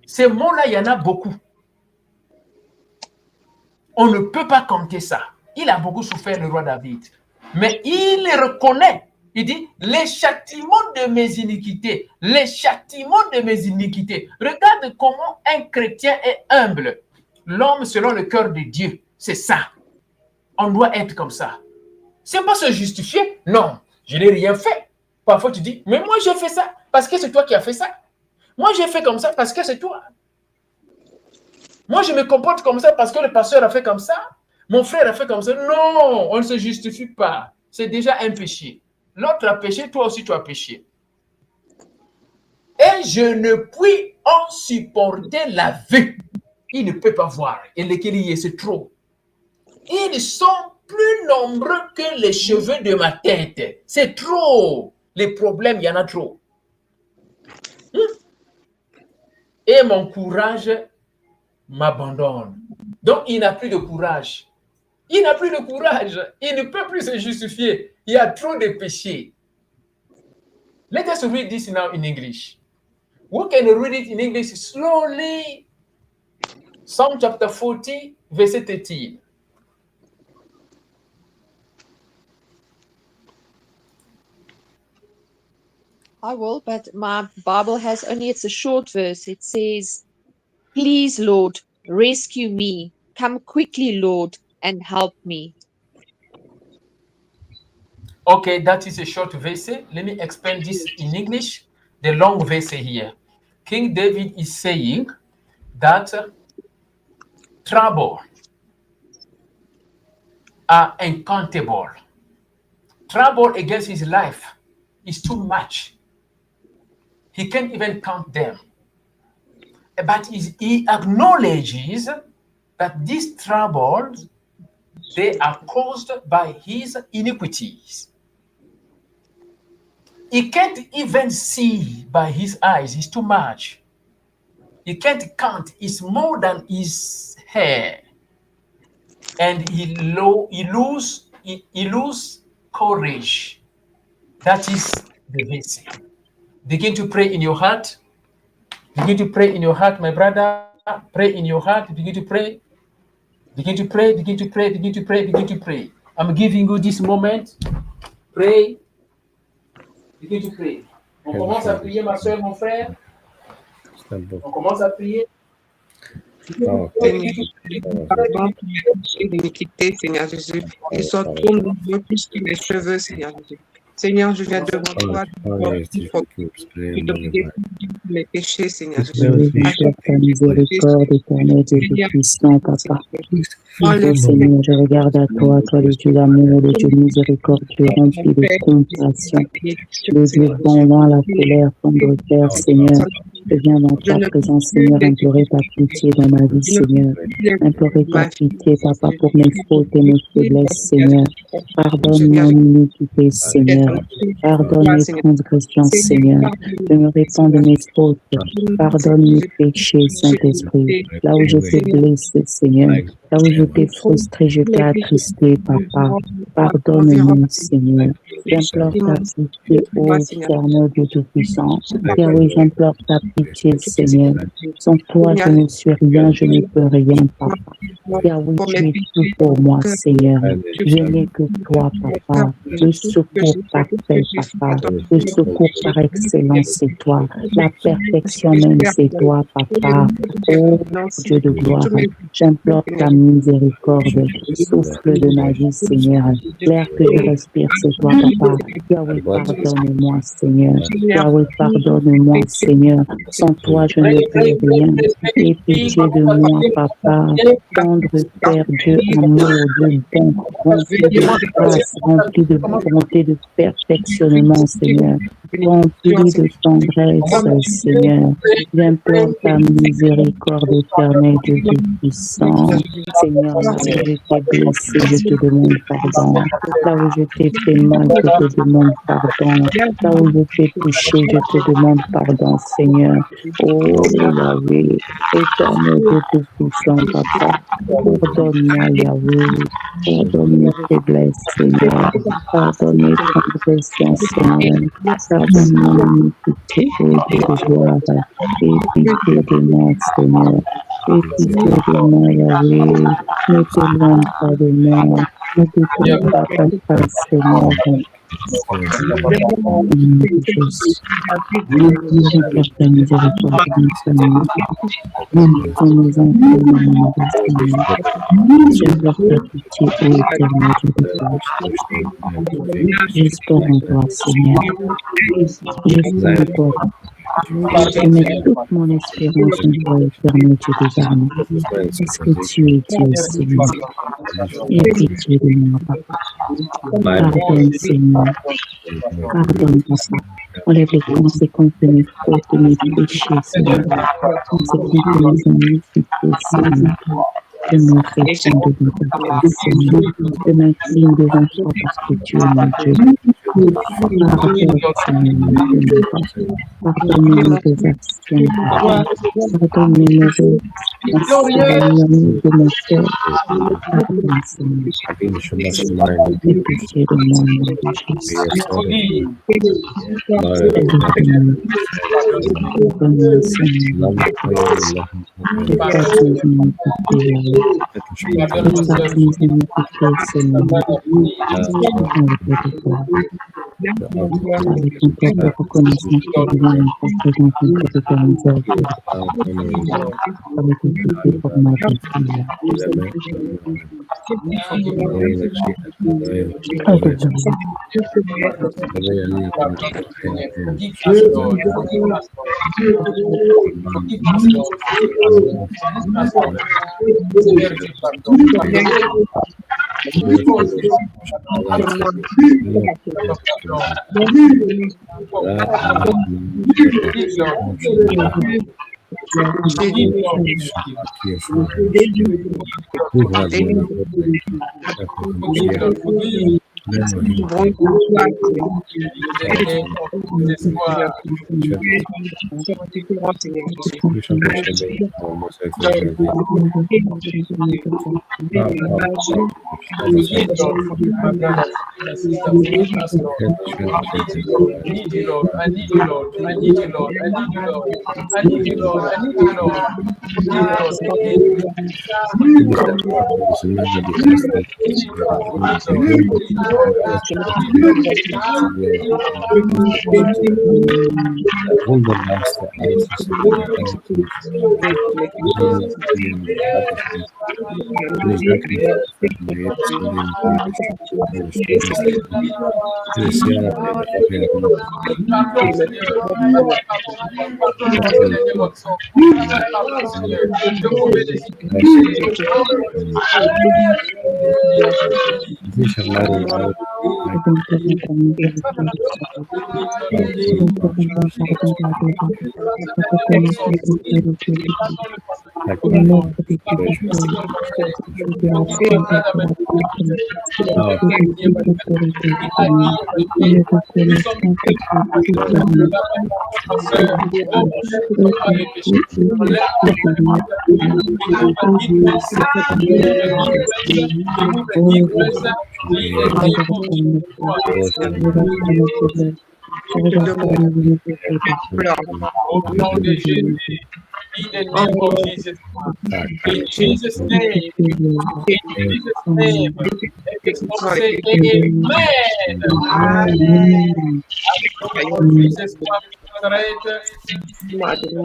Ces mots-là, il y en a beaucoup. On ne peut pas compter ça. Il a beaucoup souffert, le roi David. Mais il reconnaît. Il dit, les châtiments de mes iniquités, les châtiments de mes iniquités. Regarde comment un chrétien est humble. L'homme selon le cœur de Dieu, c'est ça. On doit être comme ça. C'est pas se justifier. Non, je n'ai rien fait. Parfois tu dis, mais moi j'ai fait ça parce que c'est toi qui as fait ça. Moi j'ai fait comme ça parce que c'est toi. Moi je me comporte comme ça parce que le pasteur a fait comme ça. Mon frère a fait comme ça. Non, on ne se justifie pas. C'est déjà un péché. L'autre a péché, toi aussi tu as péché. Et je ne puis en supporter la vue. Il ne peut pas voir. Et lesquels c'est trop. Ils sont plus nombreux que les cheveux de ma tête. C'est trop. Les problèmes, il y en a trop. Et mon courage m'abandonne. Donc, il n'a plus de courage. Il n'a plus de courage. Il ne peut plus se justifier. Il y a trop de péchés. Let us read this now in English. We can read it in English slowly. Psalm chapter 40, verset 13. I will, but my Bible has only, it's a short verse. It says, please, Lord, rescue me. Come quickly, Lord, and help me. Okay, that is a short verse. Let me explain this in English. The long verse here. King David is saying that trouble are uncountable. Trouble against his life is too much. He can't even count them. But he acknowledges that these troubles, they are caused by his iniquities. He can't even see by his eyes. It's too much. He can't count. It's more than his hair. And he lose courage. That is the verse. Begin to pray in your heart. Begin to pray in your heart, my brother. Pray in your heart. Begin to pray. Begin to pray. Begin to pray. Begin to pray. Begin to pray. I'm giving you this moment. Pray. Begin to pray. On commence à prier, ma soeur, mon frère. On commence à prier. Seigneur, l'iniquité, Seigneur Jésus. Ils sont trop nombreux plus que les cheveux, Seigneur Jésus. Seigneur, je viens devant toi, je demande mes péchés, Seigneur Jésus. Ta miséricorde éternelle et puissant, Papa. Seigneur, je regarde à toi, toi le Dieu d'amour, le Dieu miséricordieux, rempli de compassion, le Dieu fondant la colère, tendre cœur, Seigneur. Je viens dans ta présence, Seigneur, implorer ta pitié dans ma vie, Seigneur. Implorer ta pitié, Papa, pour mes fautes et mes faiblesses, Seigneur. Pardonne mon iniquité, Seigneur. Pardonne mes transgressions, Seigneur. Je me répands de mes fautes. Pardonne mes péchés, Saint-Esprit. Là où je t'ai blessé, Seigneur. Là où je t'ai frustré, je t'ai attristé, Papa. Pardonne-moi, Seigneur. J'implore ta pitié, ô éternel Dieu Tout-Puissant. Yahweh, j'implore ta pitié, Seigneur. Sans toi, je ne suis rien, je ne peux rien, Papa. Yahweh, tu es tout pour moi, Seigneur. Je n'ai que toi, Papa. Le secours parfait, Papa. Le secours par excellence, c'est toi. La perfection même, c'est toi, Papa. Ô Dieu de gloire, j'implore ta miséricorde. Souffle de ma vie, Seigneur. L'air que je respire, c'est toi, Papa. Yahweh, pardonne-moi, Seigneur. Yahweh, pardonne-moi, Seigneur. Sans toi, je ne peux rien. Aie pitié de moi, Papa. Tendre Père, Dieu, amour, Dieu bon, rempli de grâce, rempli de bonté, de perfectionnement, Seigneur. Rempli de tendresse, Seigneur. J'implore ta miséricorde éternelle, Dieu puissant. Seigneur, là où je t'ai blessé, je te demande pardon. Là où je t'ai fait mal, je te demande pardon. Là où je t'ai touché, je te demande pardon, Seigneur. Oh, Yahweh, éternel Dieu tout-puissant, Papa. Pardonne-moi, Yahweh. Pardonne mes faiblesses, Seigneur. Pardonne mes transgressions, Seigneur. Pardonne mon iniquité, ô Dieu de gloire. Aie pitié de moi, Seigneur. Aie pitié de moi, Yahweh. Ne t'éloigne pas de moi. Ne détourne pas ta face, Seigneur. J'implore ta miséricorde, Seigneur. Pour nos enfants, j'implore ta pitié, ô éternel Dieu de gloire. J'espère en toi, Seigneur. J'espère en toi. Je mets toute mon espérance en toi, éternel Dieu des armées. Parce que tu es Dieu, Seigneur. Aie pitié de moi, Papa. Pardonne, Seigneur. Pardonne, Papa. Enlève les conséquences de mes fautes, de mes péchés, Seigneur. Conséquences de mes iniquités, Seigneur. Je me répands devant ta grâce, Seigneur. Je m'incline devant toi parce que tu es mon Dieu. Pardonne, Seigneur, pardonne mes mauvaises actions, pardonne mes mauvais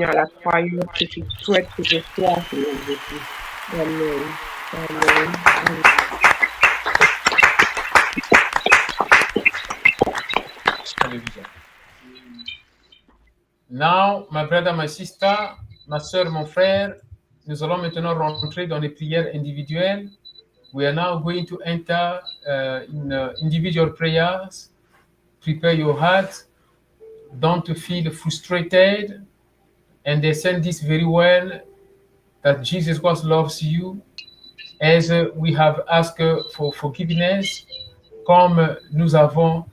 À la croyance que tu souhaites que je sois, Seigneur Jésus. Amen. Amen. Hallelujah. Now, my brother, my sister, ma soeur, mon frère, nous allons maintenant rentrer dans les prières individuelles. We are now going to enter in individual prayers. Prepare your heart. Don't feel frustrated. Understand this very well, that Jesus Christ loves you. As we have asked for forgiveness, comme nous avons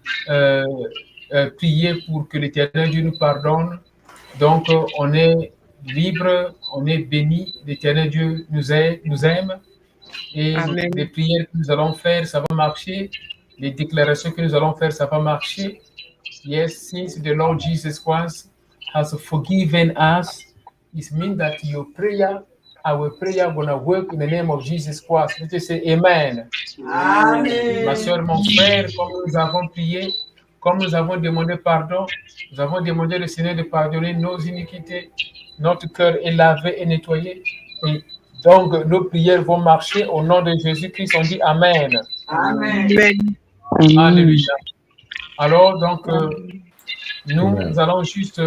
prié pour que l'Éternel Dieu nous pardonne. Donc, on est libre, on est béni. L'Éternel Dieu nous aime. Et Amen. les prières que nous allons faire, ça va marcher. Les déclarations que nous allons faire, ça va marcher. Yes, since the Lord Jesus Christ has forgiven us, it means that our prayer gonna work in the name of Jesus Christ. Let us say Amen. Amen. Ma soeur, mon frère, comme nous avons prié, comme nous avons demandé pardon, nous avons demandé au Seigneur de pardonner nos iniquités. Notre cœur est lavé et nettoyé. Et donc, nos prières vont marcher au nom de Jésus-Christ. On dit Amen. Amen. Alléluia. Alors, donc, nous allons juste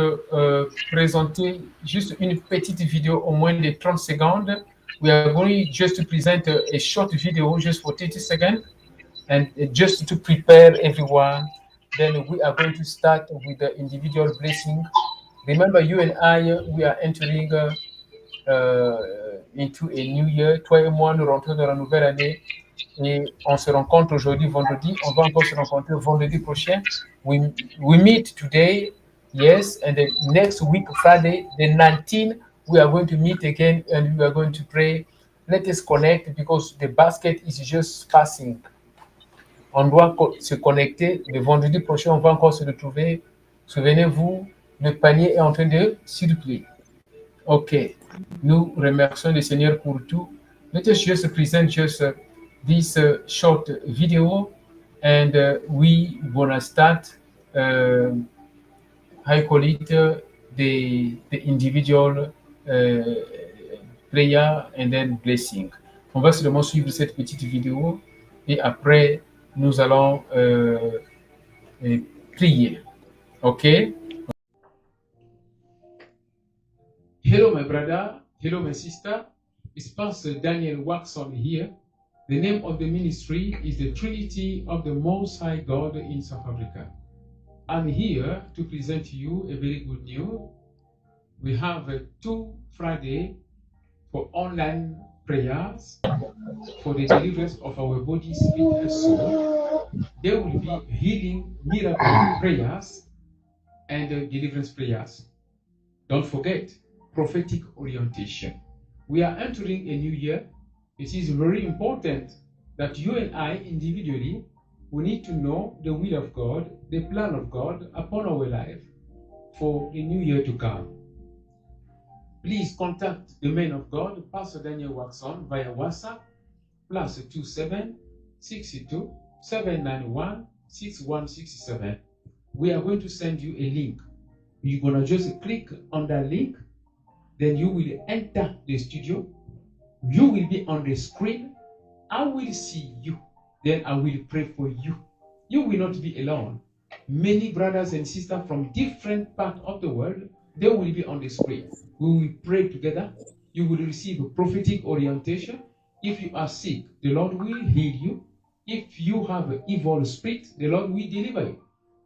présenter juste une petite vidéo, au moins de 30 secondes. We are going just to present a short video just for 30 seconds and just to prepare everyone. Then we are going to start with the individual blessing. Remember, you and I, we are entering into a new year. Toi et moi, nous rentrons dans la nouvelle année. Et on se rencontre aujourd'hui, vendredi. On va encore se rencontrer vendredi prochain. We meet today, yes, and the next week, Friday, the 19th, we are going to meet again and we are going to pray. Let us connect because the basket is just passing. On doit se connecter. Le vendredi prochain, on va encore se retrouver. Souvenez-vous, le panier est en train de circuler. OK. Nous remercions le Seigneur pour tout. Let us just present just this short video and we gonna start I call it the individual prayer and then blessing. On va seulement suivre cette petite vidéo et après nous allons prier. Okay? Hello, my brother. Hello, my sister. It's Pastor Daniel Waxon here. The name of the ministry is the Trinity of the Most High God in South Africa. I'm here to present to you a very good news. We have 2 Fridays for online prayers for the deliverance of our body, spirit, and soul. There will be healing, miracle prayers, and deliverance prayers. Don't forget prophetic orientation. We are entering a new year. It is very important that you and I individually, we need to know the will of God, the plan of God upon our life for the new year to come. Please contact the man of God, Pastor Daniel Waxon, via WhatsApp, +27 62 791 6167. We are going to send you a link. You're going to just click on that link. Then you will enter the studio. You will be on the screen. I will see you. Then I will pray for you. You will not be alone. Many brothers and sisters from different parts of the world, they will be on the screen. We will pray together. You will receive a prophetic orientation. If you are sick, the Lord will heal you. If you have an evil spirit, the Lord will deliver you.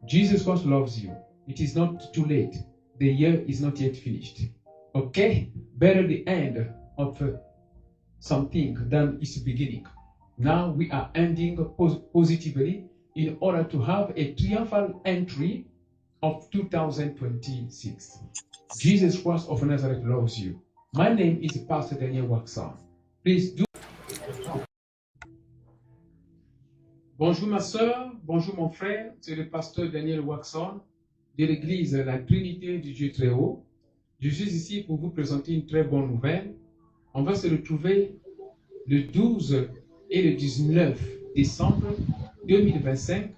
Jesus Christ loves you. It is not too late. The year is not yet finished. Okay? Better the end of something than its beginning. Now we are ending positively in order to have a triumphal entry of 2026. Jesus Christ of Nazareth loves you. My name is Pastor Daniel Waxon. Please do. Bonjour ma soeur, bonjour mon frère, c'est le pasteur Daniel Waxon de l'église La Trinité du Dieu très haut. Je suis ici pour vous présenter une très bonne nouvelle. On va se retrouver le 12 et le 19 décembre 2025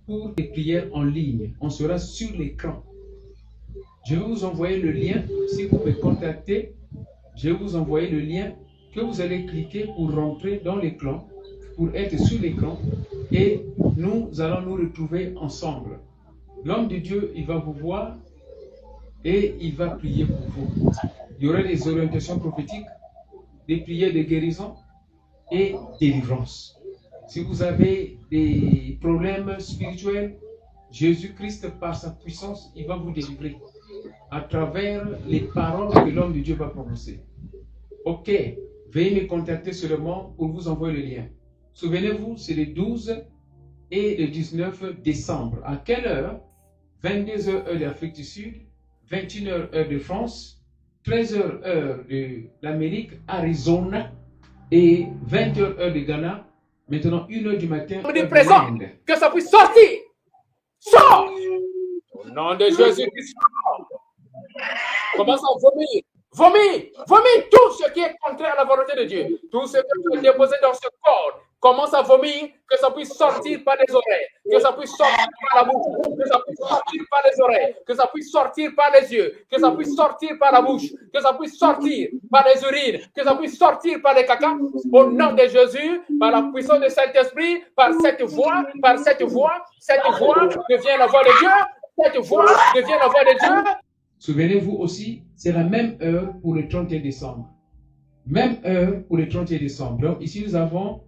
pour des prières en ligne. On sera sur l'écran. Je vais vous envoyer le lien. Si vous me contactez, je vais vous envoyer le lien que vous allez cliquer pour rentrer dans l'écran, pour être sur l'écran et nous allons nous retrouver ensemble. L'homme de Dieu, il va vous voir et il va prier pour vous. Il y aura des orientations prophétiques, des prières de guérison et délivrance. Si vous avez des problèmes spirituels, Jésus-Christ, par sa puissance, il va vous délivrer à travers les paroles que l'homme de Dieu va prononcer. Ok, veuillez me contacter seulement pour vous envoyer le lien. Souvenez-vous, c'est le 12 et le 19 décembre. À quelle heure? 22h heure d'Afrique du Sud, 21h heure de France, 13h heure de l'Amérique, Arizona et 20h heure de Ghana. Maintenant, 1h du matin. On dit présent, que ça puisse sortir. Sors! Au nom de Jésus-Christ. Commence à vomir. Vomir tout ce qui est contraire à la volonté de Dieu. Tout ce que tu as déposé dans ce corps. Commence à vomir, que ça puisse sortir par les oreilles, que ça puisse sortir par la bouche, que ça puisse sortir par les oreilles, que ça puisse sortir par les yeux, que ça puisse sortir par la bouche, que ça puisse sortir par les urines, que ça puisse sortir par les caca. Au nom de Jésus, par la puissance de Saint-Esprit, par cette voix devient la voix de Dieu, cette voix devient la voix de Dieu. Souvenez-vous aussi, c'est la même heure pour le 31 décembre. Même heure pour le 31 décembre. Donc ici, nous avons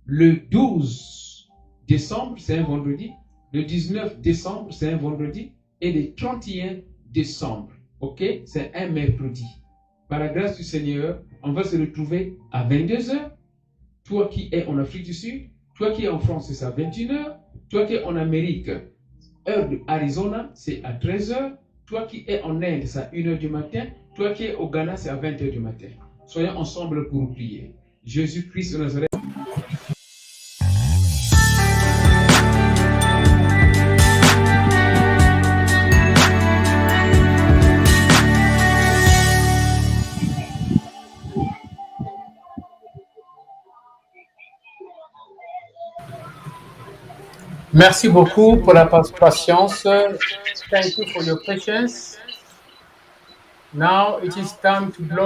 le 12 décembre, c'est un vendredi. Le 19 décembre, c'est un vendredi. Et le 31 décembre, ok, c'est un mercredi. Par la grâce du Seigneur, on va se retrouver à 22h. Toi qui es en Afrique du Sud, toi qui es en France, c'est à 21h. Toi qui es en Amérique, heure de Arizona, c'est à 13h. Toi qui es en Inde, c'est à 1h du matin. Toi qui es au Ghana, c'est à 20h du matin. Soyons ensemble pour prier. Jésus-Christ de Nazareth. Merci beaucoup pour la patience. Thank you for your patience. Now it is time to blow